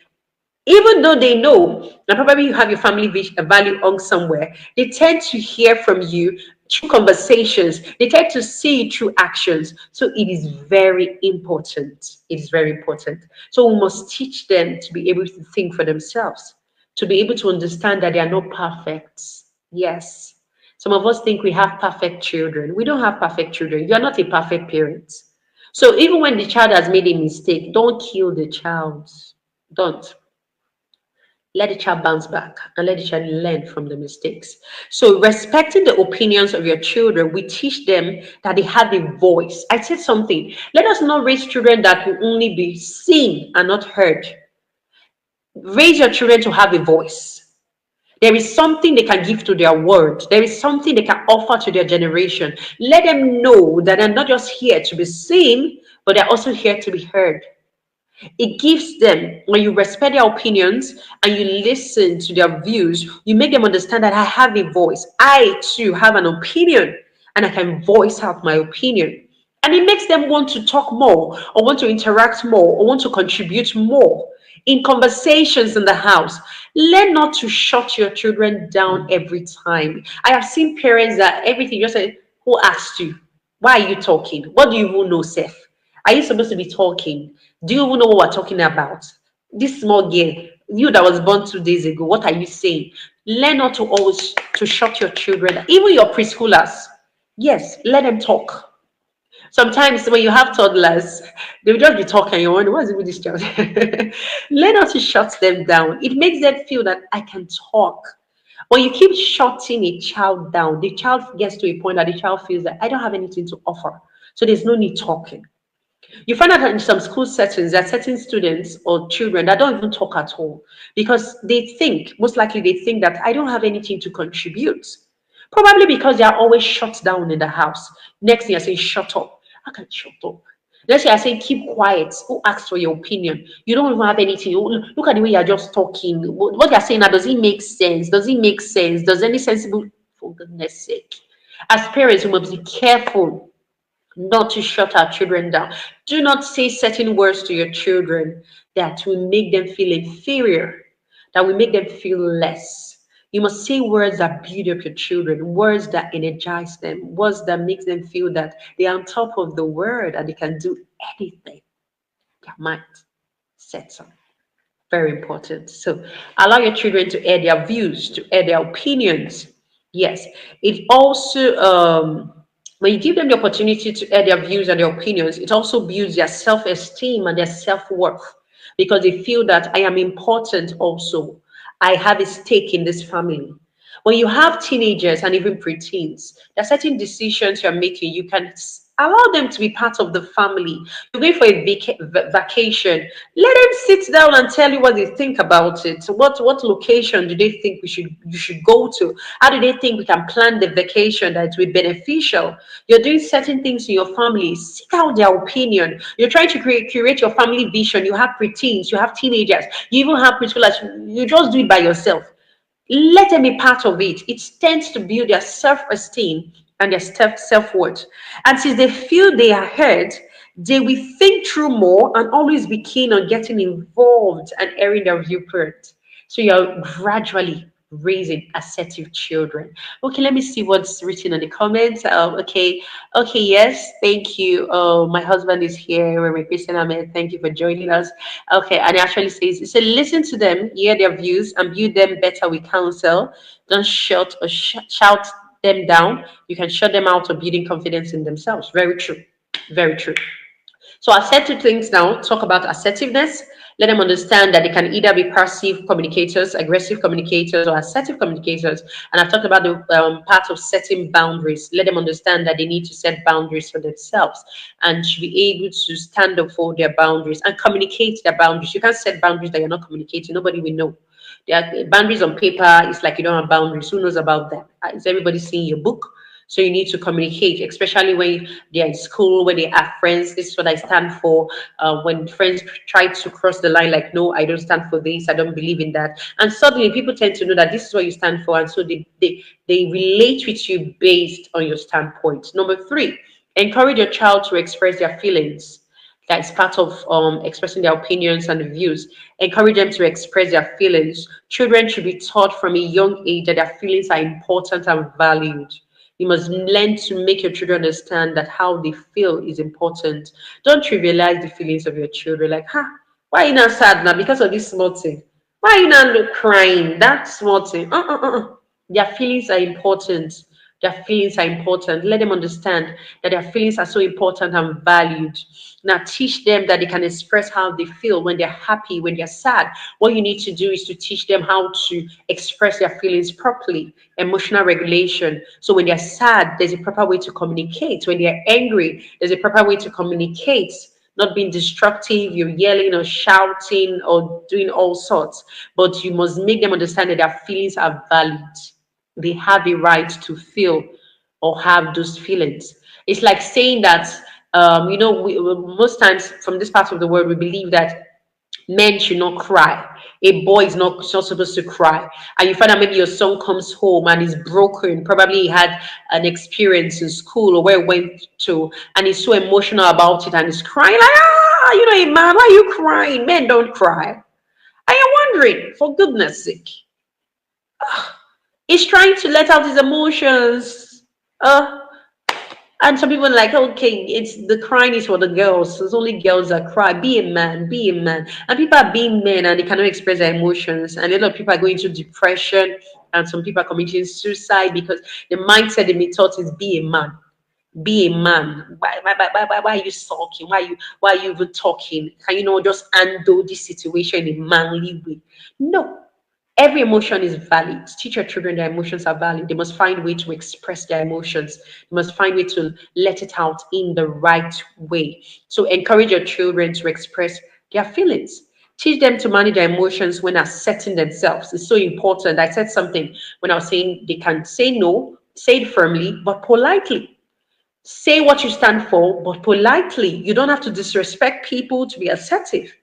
Speaker 1: Even though they know, and probably you have your family value on somewhere, they tend to hear from you through conversations. They tend to see it through actions. So it is very important. It is very important. So we must teach them to be able to think for themselves, to be able to understand that they are not perfect. Yes. Some of us think we have perfect children. We don't have perfect children. You are not a perfect parent. So even when the child has made a mistake, don't kill the child. Don't. Let the child bounce back and let the child learn from the mistakes. So, respecting the opinions of your children, we teach them that they have a voice. I said something. Let us not raise children that will only be seen and not heard. Raise your children to have a voice. There is something they can give to their world. There is something they can offer to their generation. Let them know that they're not just here to be seen, but they're also here to be heard. It gives them, when you respect their opinions and you listen to their views, you make them understand that I have a voice. I too have an opinion and I can voice out my opinion. And it makes them want to talk more or want to interact more or want to contribute more in conversations in the house. Learn not to shut your children down every time. I have seen parents that everything just say, who asked you? Why are you talking? What do you even know, Seth? Are you supposed to be talking? Do you even know what we're talking about? This small girl, you that was born 2 days ago, what are you saying? Learn not to always to shut your children, even your preschoolers. Yes, let them talk. Sometimes when you have toddlers, they will just be talking. You wonder, what's it with this child? Learn not to shut them down. It makes them feel that I can talk. When you keep shutting a child down, the child gets to a point that the child feels that I don't have anything to offer. So there's no need talking. You find out that in some school settings, there are certain students or children that don't even talk at all because they think, most likely, they think that I don't have anything to contribute. Probably because they are always shut down in the house. Next thing I say, shut up. I can shut up. Next thing I say, keep quiet. Who asks for your opinion? You don't even have anything. Look at the way you're just talking. What you're saying now, does it make sense? Does it make sense? Does any sensible, for goodness sake? As parents, we must be careful not to shut our children down. Do not say certain words to your children that will make them feel inferior, that will make them feel less. You must say words that build up your children, words that energize them, words that make them feel that they are on top of the world and they can do anything. Their mind sets up. Very important. So allow your children to air their views, to air their opinions. Yes, it also when you give them the opportunity to air their views and their opinions, it also builds their self-esteem and their self-worth because they feel that I am important also. I have a stake in this family. When you have teenagers and even preteens, there are certain decisions you're making. You can allow them to be part of the family. You're going for a vacation. Let them sit down and tell you what they think about it. So what location do they think you should go to? How do they think we can plan the vacation that will be beneficial? You're doing certain things in your family. Seek out their opinion. You're trying to curate your family vision. You have preteens, you have teenagers, you even have preschoolers. You just do it by yourself. Let them be part of it. It tends to build their self-esteem and their self-worth. And since they feel they are heard, they will think through more and always be keen on getting involved and airing their viewpoint. So you're gradually raising assertive children. Okay, let me see what's written in the comments. Okay, yes, thank you. My husband is here. We're Christian Ahmed. Thank you for joining us. Okay, and it actually says, it said, listen to them, hear their views, and build them better with counsel. Don't shout or shout them down. You can shut them out of building confidence in themselves. Very true. Very true. So assertive things now talk about assertiveness. Let them understand that they can either be passive communicators, aggressive communicators, or assertive communicators. And I've talked about the part of setting boundaries. Let them understand that they need to set boundaries for themselves and should be able to stand up for their boundaries and communicate their boundaries. You can't set boundaries that you're not communicating. Nobody will know. There are boundaries on paper. It's like you don't have boundaries. Who knows about that? Is everybody seeing your book? So you need to communicate, especially when they're in school, when they have friends. This is what I stand for. When friends try to cross the line, like, no, I don't stand for this. I don't believe in that. And suddenly people tend to know that this is what you stand for. And so they relate with you based on your standpoint. Number three, encourage your child to express their feelings. That's part of expressing their opinions and views. Encourage them to express their feelings. Children should be taught from a young age that their feelings are important and valued. You must learn to make your children understand that how they feel is important. Don't trivialize the feelings of your children. Like, why are you not sad now because of this small thing? Why are you not crying? That small thing. Their feelings are important. Their feelings are important. Let them understand that their feelings are so important and valued. Now teach them that they can express how they feel when they're happy, when they're sad. What you need to do is to teach them how to express their feelings properly, emotional regulation. So when they're sad, there's a proper way to communicate. When they're angry, there's a proper way to communicate, not being destructive, you're yelling or shouting or doing all sorts. But you must make them understand that their feelings are valid. They have a right to feel or have those feelings. It's like saying that, most times from this part of the world, we believe that men should not cry. A boy is not supposed to cry. And you find out maybe your son comes home and is broken. Probably he had an experience in school or where he went to, and he's so emotional about it and he's crying like, hey man, why are you crying? Men don't cry. I am wondering, for goodness sake, he's trying to let out his emotions. And some people are like, okay, it's the crying is for the girls. It's only girls that cry. Be a man, be a man. And people are being men and they cannot express their emotions. And a lot of people are going into depression, and some people are committing suicide because the mindset they be taught is be a man. Be a man. Why are you sulking? Why are you even talking? Can you not just handle this situation in a manly way? No, every emotion is valid. Teach your children their emotions are valid. They must find a way to express their emotions. They must find a way to let it out in the right way. So encourage your children to express their feelings. Teach them to manage their emotions when asserting themselves. It's so important. I said something when I was saying they can say no, say it firmly, but politely. Say what you stand for, but politely. You don't have to disrespect people to be assertive.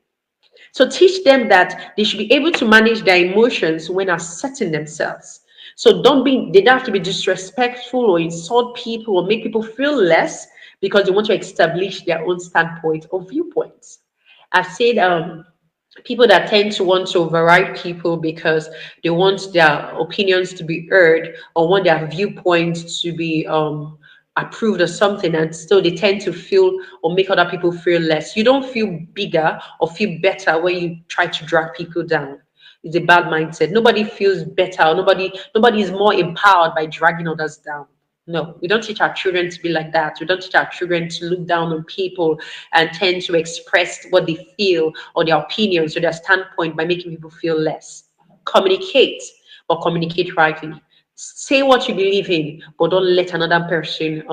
Speaker 1: So teach them that they should be able to manage their emotions when asserting themselves. So they don't have to be disrespectful or insult people or make people feel less because they want to establish their own standpoint or viewpoints. I've said people that tend to want to override people because they want their opinions to be heard or want their viewpoints to be approved or something, and still they tend to feel or make other people feel less. You don't feel bigger or feel better when you try to drag people down. It's a bad mindset. Nobody feels better, or nobody is more empowered by dragging others down. No, we don't teach our children to be like that. We don't teach our children to look down on people and tend to express what they feel or their opinions or their standpoint by making people feel less. Communicate, but communicate rightly. Say what you believe in, but don't let another person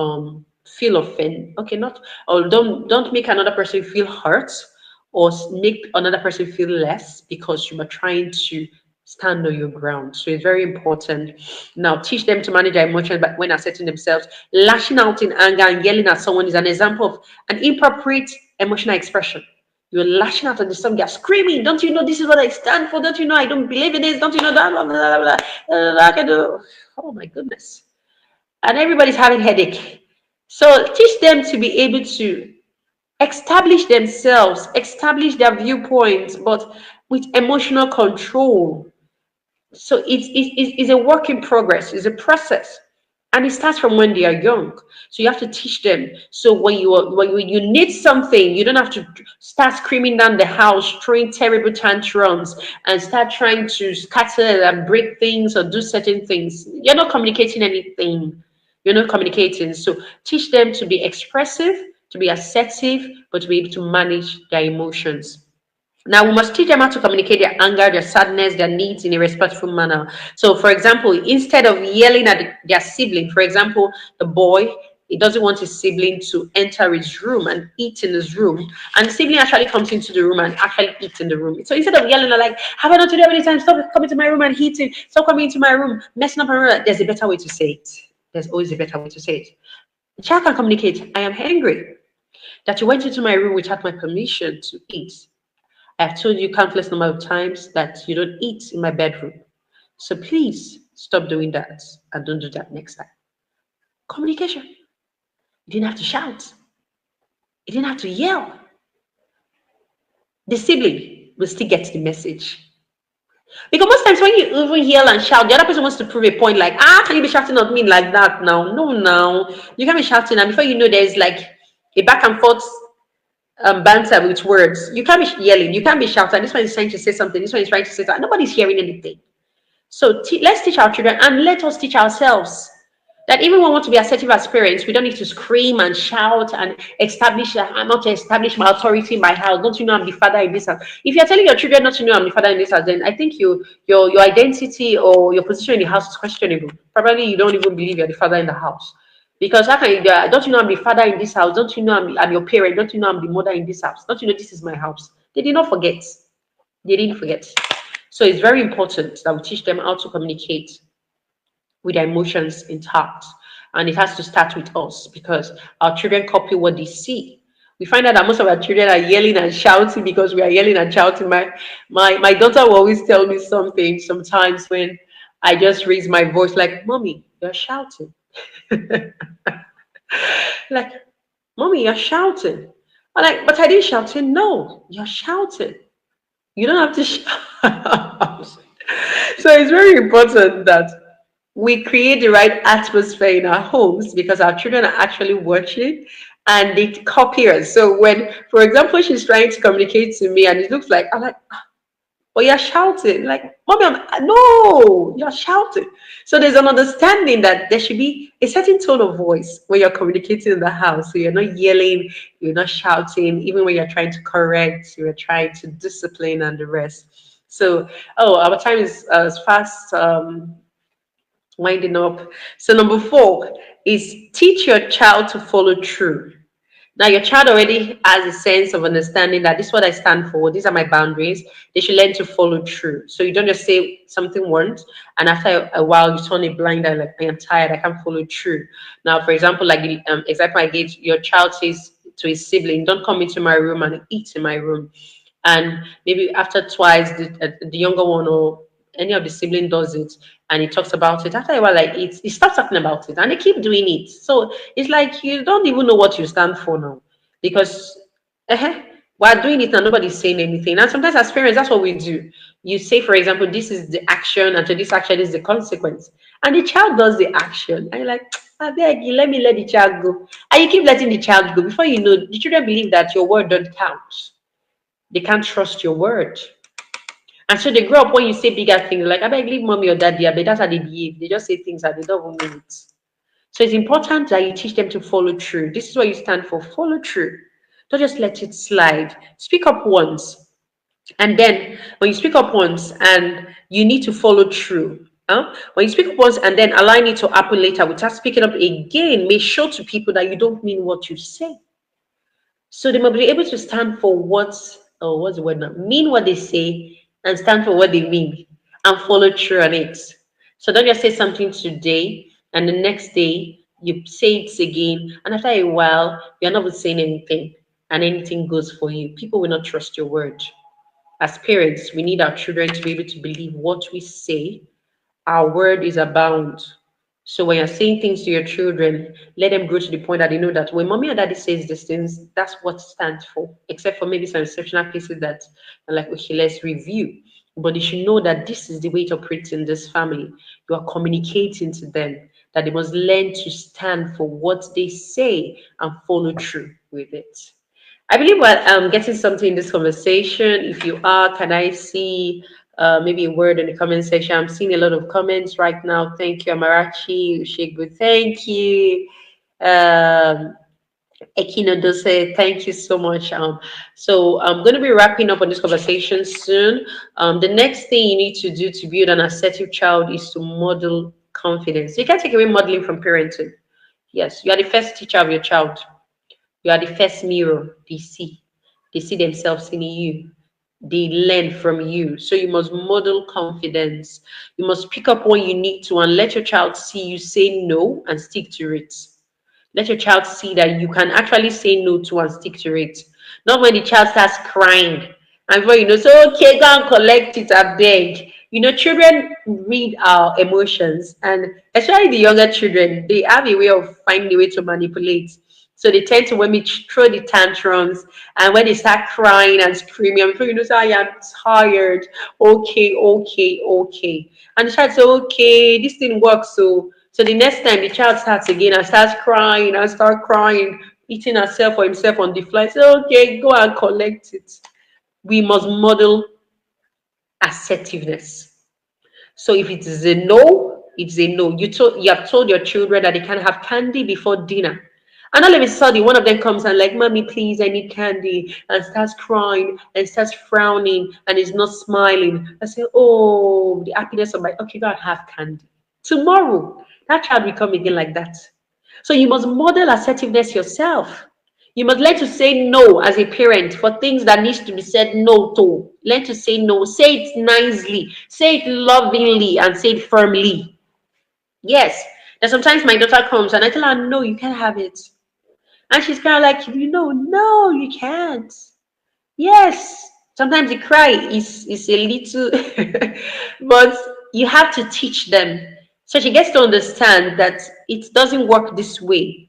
Speaker 1: feel offended. Okay, not or don't make another person feel hurt or make another person feel less because you are trying to stand on your ground. So it's very important. Now teach them to manage their emotions but when asserting themselves. Lashing out in anger and yelling at someone is an example of an inappropriate emotional expression. You're lashing out at the song, you're screaming, don't you know this is what I stand for? Don't you know I don't believe in this? Don't you know that? Blah, blah, blah, blah. Oh my goodness. And everybody's having headache. So teach them to be able to establish themselves, establish their viewpoints, but with emotional control. So it's a work in progress, it's a process. And it starts from when they are young. So you have to teach them. So when you need something, you don't have to start screaming down the house, throwing terrible tantrums, and start trying to scatter and break things or do certain things. You're not communicating anything. You're not communicating. So teach them to be expressive, to be assertive, but to be able to manage their emotions. Now we must teach them how to communicate their anger, their sadness, their needs in a respectful manner. So, for example, instead of yelling at their sibling, for example, the boy, he doesn't want his sibling to enter his room and eat in his room, and the sibling actually comes into the room and actually eats in the room. So instead of yelling like, "Have I not told you every time? Stop coming to my room and eating! Stop coming into my room, messing up my room!" There's a better way to say it. There's always a better way to say it. The child can communicate. I am angry that you went into my room without my permission to eat. I've told you countless number of times that you don't eat in my bedroom. So please stop doing that and don't do that next time. Communication. You didn't have to shout. You didn't have to yell. The sibling will still get the message. Because most times when you even yell and shout, the other person wants to prove a point like, can you be shouting at me like that now? No, now. You can't be shouting. And before you know, there's like a back and forth banter with words. You can't be yelling. You can't be shouting. This one is trying to say something. This one is trying to say something. Nobody's hearing anything. So let's teach our children and let us teach ourselves That even when we want to be assertive as parents, we don't need to scream and shout and establish that I'm not to establish my authority in my house. Don't you know I'm the father in this house? If you're telling your children not to know I'm the father in this house, then I think your identity or your position in the house is questionable. Probably you don't even believe you're the father in the house. Because how can you, don't you know I'm the father in this house? Don't you know I'm your parent? Don't you know I'm the mother in this house? Don't you know this is my house? They did not forget. They didn't forget. So it's very important that we teach them how to communicate with their emotions intact. And it has to start with us because our children copy what they see. We find out that most of our children are yelling and shouting because we are yelling and shouting. My daughter will always tell me something sometimes when I just raise my voice, like, Mommy, you're shouting. Like, Mommy, you're shouting. I'm like, but I didn't shout. No, you're shouting. You don't have to shout. So it's very important that we create the right atmosphere in our homes because our children are actually watching and they copy us. So when, for example, she's trying to communicate to me and it looks like, I'm like, but you're shouting. Like, Mommy, no, you're shouting. So there's an understanding that there should be a certain tone of voice when you're communicating in the house. So you're not yelling, you're not shouting, even when you're trying to correct, you're trying to discipline and the rest. So, oh, our time is fast winding up. So number 4 is teach your child to follow through. Now, your child already has a sense of understanding that this is what I stand for, these are my boundaries. They should learn to follow through. So you don't just say something once, and after a while, you turn a blind eye, like, I am tired, I can't follow through. Now, for example, like the example I gave, your child says to his sibling, don't come into my room and eat in my room. And maybe after twice, the younger one or any of the sibling does it and he talks about it. After a while, like he starts talking about it and they keep doing it. So it's like you don't even know what you stand for now because we're doing it and nobody's saying anything. And sometimes as parents, that's what we do. You say, for example, this is the action, and to this action is the consequence. And the child does the action. And you're like, I beg you, let the child go. And you keep letting the child go. Before you know, the children believe that your word don't count. They can't trust your word. And so they grow up when you say bigger things like, I beg, leave mommy or daddy, but that's how they behave. They just say things that they don't even mean it. So it's important that you teach them to follow through. This is what you stand for, follow through. Don't just let it slide. Speak up once. And then when you speak up once and you need to follow through. When you speak up once and then allow it to happen later without speaking up again, make sure to people that you don't mean what you say. So they must be able to stand for what's the word now? Mean what they say and stand for what they mean and follow through on it. So don't just say something today and the next day you say it again, and after a while you're not saying anything and anything goes for you. People will not trust your word. As parents, we need our children to be able to believe what we say. Our word is abound. So when you're saying things to your children, let them grow to the point that they know that when mommy and daddy says these things, that's what stands for. Except for maybe some exceptional cases that are like, okay, let's review. But they should know that this is the way it operates in this family. You are communicating to them that they must learn to stand for what they say and follow through with it. I believe we're getting something in this conversation. If you are, can I see maybe a word in the comment section? I'm seeing a lot of comments right now. Thank you, Amarachi, Ushegu. Thank you. Um, Ekino Dose, thank you so much. So I'm going to be wrapping up on this conversation soon. The next thing you need to do to build an assertive child is to model confidence. You can't take away modeling from parenting. Yes, you are the first teacher of your child. You are the first mirror they see. They see themselves in you. They learn from you. So you must model confidence. You must pick up when you need to and let your child see you say no and stick to it. Let your child see that you can actually say no to and stick to it. Not when the child starts crying. And before you know, so okay, go and collect it, I beg. You know, children read our emotions, and especially the younger children, they have a way of finding a way to manipulate. So they tend to, when we throw the tantrums and when they start crying and screaming, before you know, say, I am tired. Okay, okay, okay. And the child says, okay, this didn't work. So the next time the child starts again and starts crying and start crying, eating herself or himself on the fly, say, okay, go and collect it. We must model assertiveness. So if it is a no, it's a no. You have told your children that they can't have candy before dinner. And all of a sudden, one of them comes and like, "Mommy, please, I need candy," and starts crying and starts frowning and is not smiling. I say, "Oh, the happiness of my okay, go and have candy." Tomorrow, that child will come again like that. So you must model assertiveness yourself. You must learn to say no as a parent for things that needs to be said no to. Learn to say no. Say it nicely. Say it lovingly and say it firmly. Yes. And sometimes my daughter comes and I tell her, no, you can't have it. And she's kind of like, no, you can't. Yes. Sometimes the cry is a little, but you have to teach them. So she gets to understand that it doesn't work this way.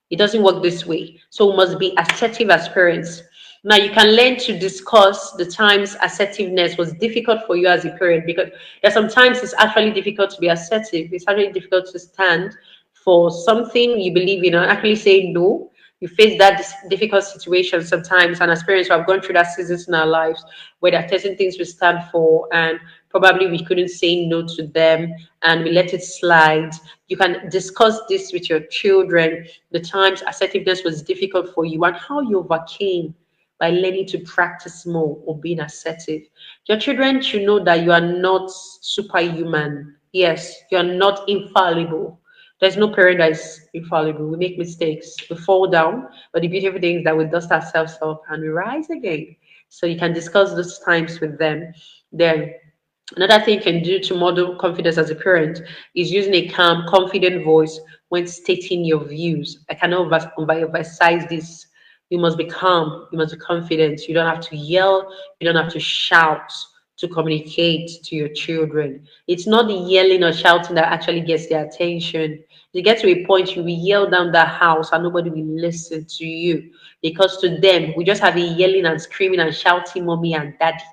Speaker 1: It doesn't work this way. So we must be assertive as parents. Now you can learn to discuss the times assertiveness was difficult for you as a parent because there sometimes it's actually difficult to be assertive. It's actually difficult to stand for something you believe in and actually say no. You face that difficult situation sometimes, and as parents who have gone through that seasons in our lives where there are certain things we stand for, and probably we couldn't say no to them, and we let it slide. You can discuss this with your children, the times assertiveness was difficult for you and how you overcame by learning to practice more or being assertive. Your children should know that you are not superhuman. Yes, you are not infallible. There's no parent that is infallible. We make mistakes, we fall down, but the beautiful thing is that we dust ourselves off and we rise again. So you can discuss those times with them. Then another thing you can do to model confidence as a parent is using a calm, confident voice when stating your views. I cannot emphasize this. You must be calm, you must be confident. You don't have to yell, you don't have to shout to communicate to your children. It's not the yelling or shouting that actually gets their attention. You get to a point you will yell down the house and nobody will listen to you because to them, we just have a yelling and screaming and shouting, mommy and daddy.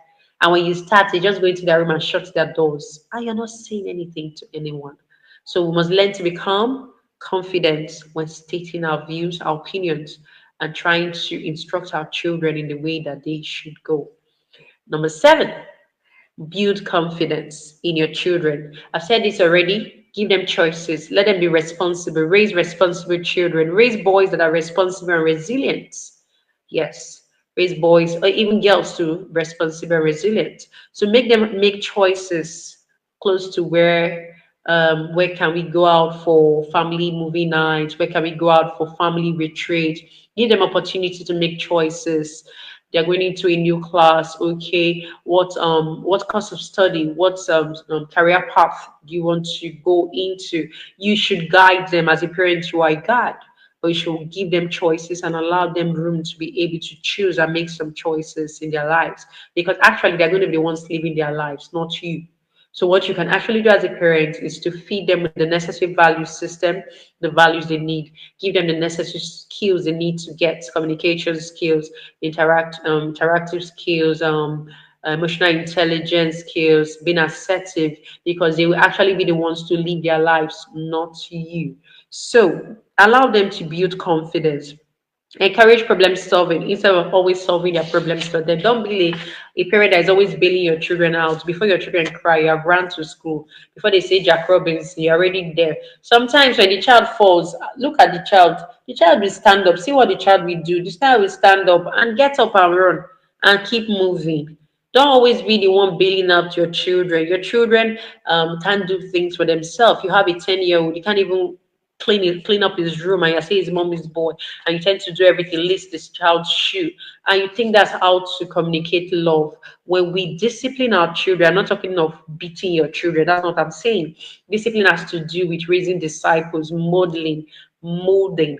Speaker 1: And when you start, they just go into their room and shut their doors. And you're not saying anything to anyone. So we must learn to become confident when stating our views, our opinions, and trying to instruct our children in the way that they should go. Number seven, build confidence in your children. I've said this already. Give them choices. Let them be responsible. Raise responsible children. Raise boys that are responsible and resilient. Yes, raise boys or even girls to responsible and resilient. So make them make choices close to where can we go out for family movie nights? Where can we go out for family retreat? Give them opportunity to make choices. They're going into a new class. Okay, what course of study, what career path do you want to go into? You should guide them as a parent. You are a guide, but you should give them choices and allow them room to be able to choose and make some choices in their lives because actually they're going to be the ones living their lives, not you. So what you can actually do as a parent is to feed them with the necessary value system, the values they need, give them the necessary skills they need to get, communication skills, interactive skills, emotional intelligence skills, being assertive, because they will actually be the ones to live their lives, not you. So allow them to build confidence. Encourage problem solving instead of always solving their problems for them. Don't be a parent that is always bailing your children out. Before your children cry, you have run to school. Before they say Jack Robinson, you're already there. Sometimes when the child falls, look at the child. The child will stand up. See what the child will do. The child will stand up and get up and run and keep moving. Don't always be the one bailing out your children. Your children can't do things for themselves. You have a 10-year-old, you can't even clean up his room and you say his mom is bored and you tend to do everything, list this child's shoe, and you think that's how to communicate love. When we discipline our children, I'm not talking of beating your children, that's not what I'm saying. Discipline has to do with raising disciples, modeling, molding,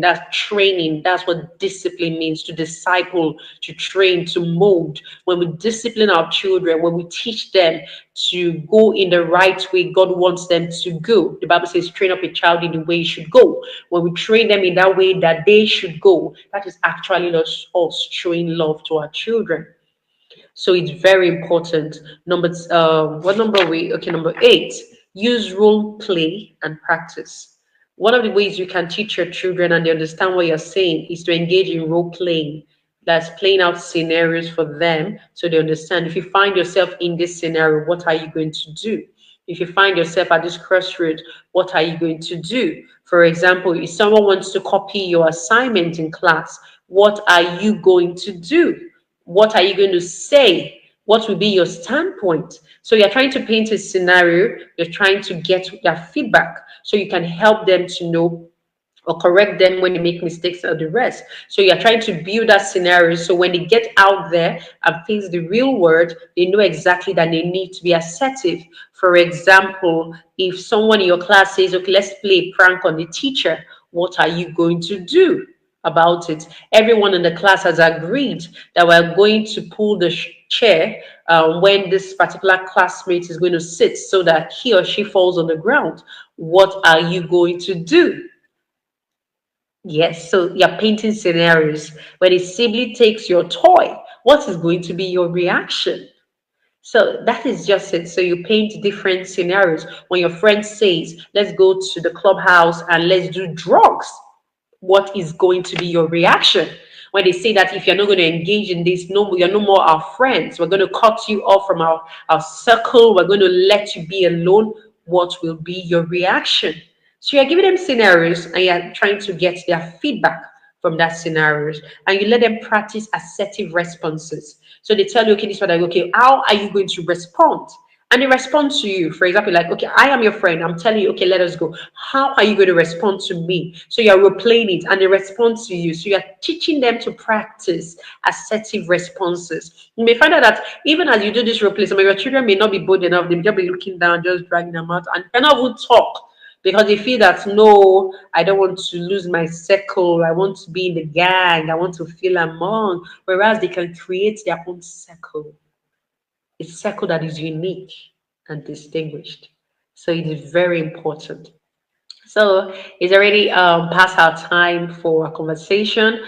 Speaker 1: that's training. That's what discipline means, to disciple, to train, to mold. When we discipline our children, when we teach them to go in the right way God wants them to go, the Bible says train up a child in the way he should go. When we train them in that way that they should go, that is actually us showing love to our children. So it's very important. What number are we? Okay, number eight. Use role play and practice. One of the ways you can teach your children and they understand what you're saying is to engage in role playing. That's playing out scenarios for them so they understand. If you find yourself in this scenario, what are you going to do? If you find yourself at this crossroad, what are you going to do? For example, if someone wants to copy your assignment in class, what are you going to do? What are you going to say? What will be your standpoint? So you're trying to paint a scenario, you're trying to get their feedback so you can help them to know or correct them when they make mistakes or the rest. So you're trying to build that scenario so when they get out there and face the real world, they know exactly that they need to be assertive. For example, if someone in your class says, okay, let's play a prank on the teacher, what are you going to do about it? Everyone in the class has agreed that we're going to pull the chair when this particular classmate is going to sit so that he or she falls on the ground. What are you going to do? Yes, so you're painting scenarios. When a sibling takes your toy, what is going to be your reaction? So that is just it. So you paint different scenarios. When your friend says, let's go to the clubhouse and let's do drugs, what is going to be your reaction? When they say that if you're not going to engage in this, no, you're no more our friends. We're going to cut you off from our circle. We're going to let you be alone. What will be your reaction? So you're giving them scenarios and you're trying to get their feedback from that scenarios, and you let them practice assertive responses. So they tell you, okay, this is what I okay, how are you going to respond? And they respond to you. For example, like, okay, I am your friend. I'm telling you, okay, let us go. How are you going to respond to me? So you're role playing it and they respond to you. So you're teaching them to practice assertive responses. You may find out that even as you do this role play, some of your children may not be bold enough. They may just be looking down, just dragging them out, and cannot even talk because they feel that no, I don't want to lose my circle. I want to be in the gang. I want to feel among. Whereas they can create their own circle, a circle that is unique and distinguished. So it is very important. So it's already past our time for a conversation.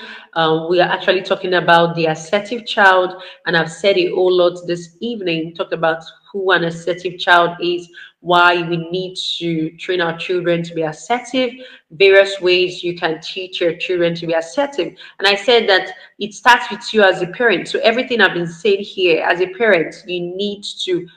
Speaker 1: We are actually talking about the assertive child, and I've said a whole lot this evening. Talked about who an assertive child is, why we need to train our children to be assertive, various ways you can teach your children to be assertive. And I said that it starts with you as a parent. So everything I've been saying here, as a parent, you need to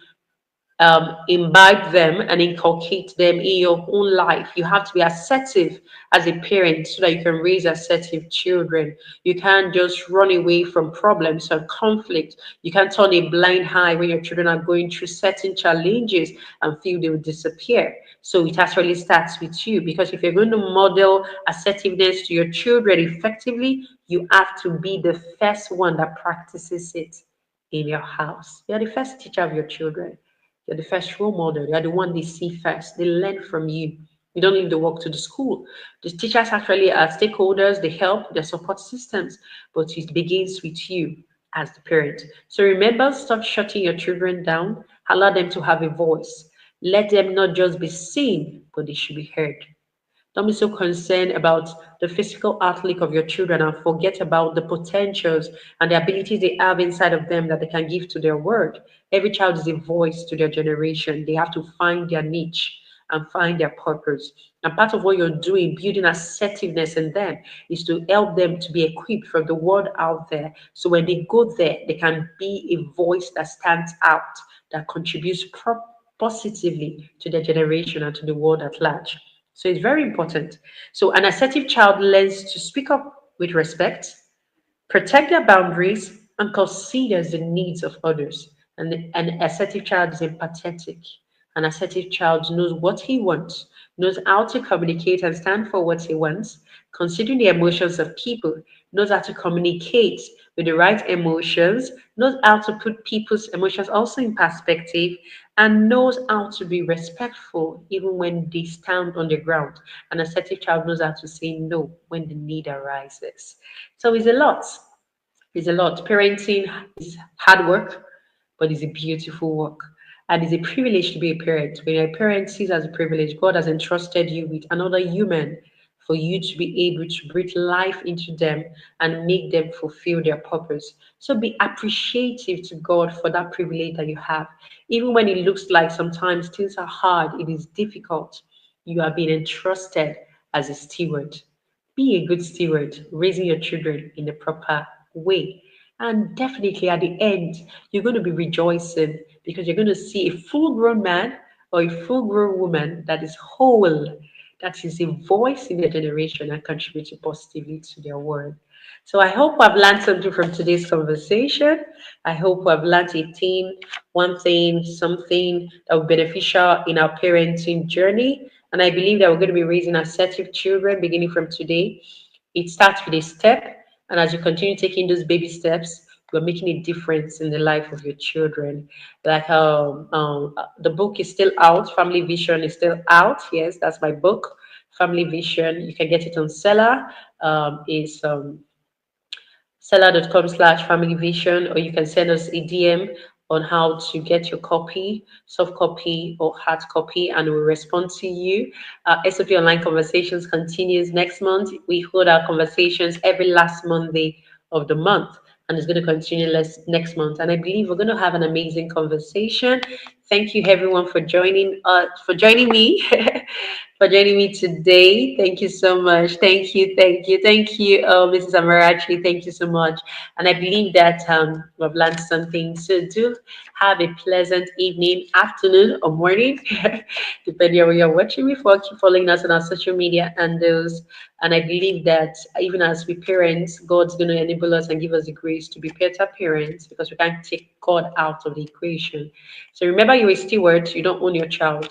Speaker 1: imbibe them and inculcate them in your own life. You have to be assertive as a parent so that you can raise assertive children. You can't just run away from problems and conflict. You can't turn a blind eye when your children are going through certain challenges and feel they will disappear. So it actually starts with you because if you're going to model assertiveness to your children effectively, you have to be the first one that practices it in your house. You're the first teacher of your children. You're the first role model. You're the one they see first. They learn from you. You don't leave the work to the school. The teachers actually are stakeholders. They help, their support systems, but it begins with you as the parent. So remember, stop shutting your children down. Allow them to have a voice. Let them not just be seen, but they should be heard. Don't be so concerned about the physical outlook of your children and forget about the potentials and the abilities they have inside of them that they can give to their world. Every child is a voice to their generation. They have to find their niche and find their purpose. And part of what you're doing, building assertiveness in them, is to help them to be equipped for the world out there. So when they go there, they can be a voice that stands out, that contributes positively to their generation and to the world at large. So it's very important. So an assertive child learns to speak up with respect, protect their boundaries, and considers the needs of others. And an assertive child is empathetic. An assertive child knows what he wants, knows how to communicate and stand for what he wants, considering the emotions of people, knows how to communicate with the right emotions, knows how to put people's emotions also in perspective, and knows how to be respectful even when they stand on the ground. An assertive child knows how to say no when the need arises. So it's a lot. It's a lot. Parenting is hard work, but it's a beautiful work. And it's a privilege to be a parent. When you're a parent, see it as a privilege. God has entrusted you with another human for you to be able to breathe life into them and make them fulfill their purpose. So be appreciative to God for that privilege that you have. Even when it looks like sometimes things are hard, it is difficult, you are being entrusted as a steward. Be a good steward, raising your children in the proper way. And definitely at the end, you're going to be rejoicing because you're going to see a full grown man or a full grown woman that is whole, that is a voice in their generation and contributing positively to their world. So I hope I've learned something from today's conversation. I hope I've learned a thing, one thing, something that will be beneficial in our parenting journey. And I believe that we're going to be raising assertive children beginning from today. It starts with a step, and as you continue taking those baby steps, you're making a difference in the life of your children. Like the book is still out, Family Vision is still out. Yes, that's my book, Family Vision. You can get it on Seller. Is seller.com/family vision, or you can send us a DM on how to get your copy, soft copy or hard copy, and we'll respond to you. SOP Online Conversations continues next month. We hold our conversations every last Monday of the month, and it's going to continue next month. And I believe we're going to have an amazing conversation. Thank you, everyone, for joining me. For joining me today. Thank you so much. Thank you, Mrs. Amarachi. Thank you so much. And I believe that we've learned something. So do have a pleasant evening, afternoon, or morning, depending on where you're watching me for. Keep following us on our social media and those. And I believe that even as we parents, God's going to enable us and give us the grace to be better parents because we can't take God out of the equation. So remember, you're a steward. You don't own your child,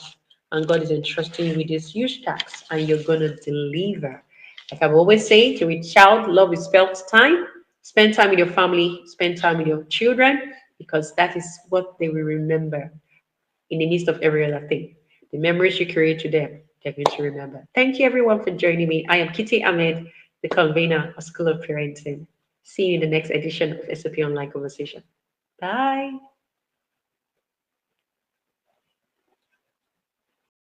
Speaker 1: and God is entrusting you with this huge task, and you're going to deliver. Like I've always said, to a child, love is felt time. Spend time with your family, spend time with your children, because that is what they will remember in the midst of every other thing. The memories you create to them, they're going to remember. Thank you, everyone, for joining me. I am Kitty Ahmed, the convener of School of Parenting. See you in the next edition of SOP Online Conversation. Bye.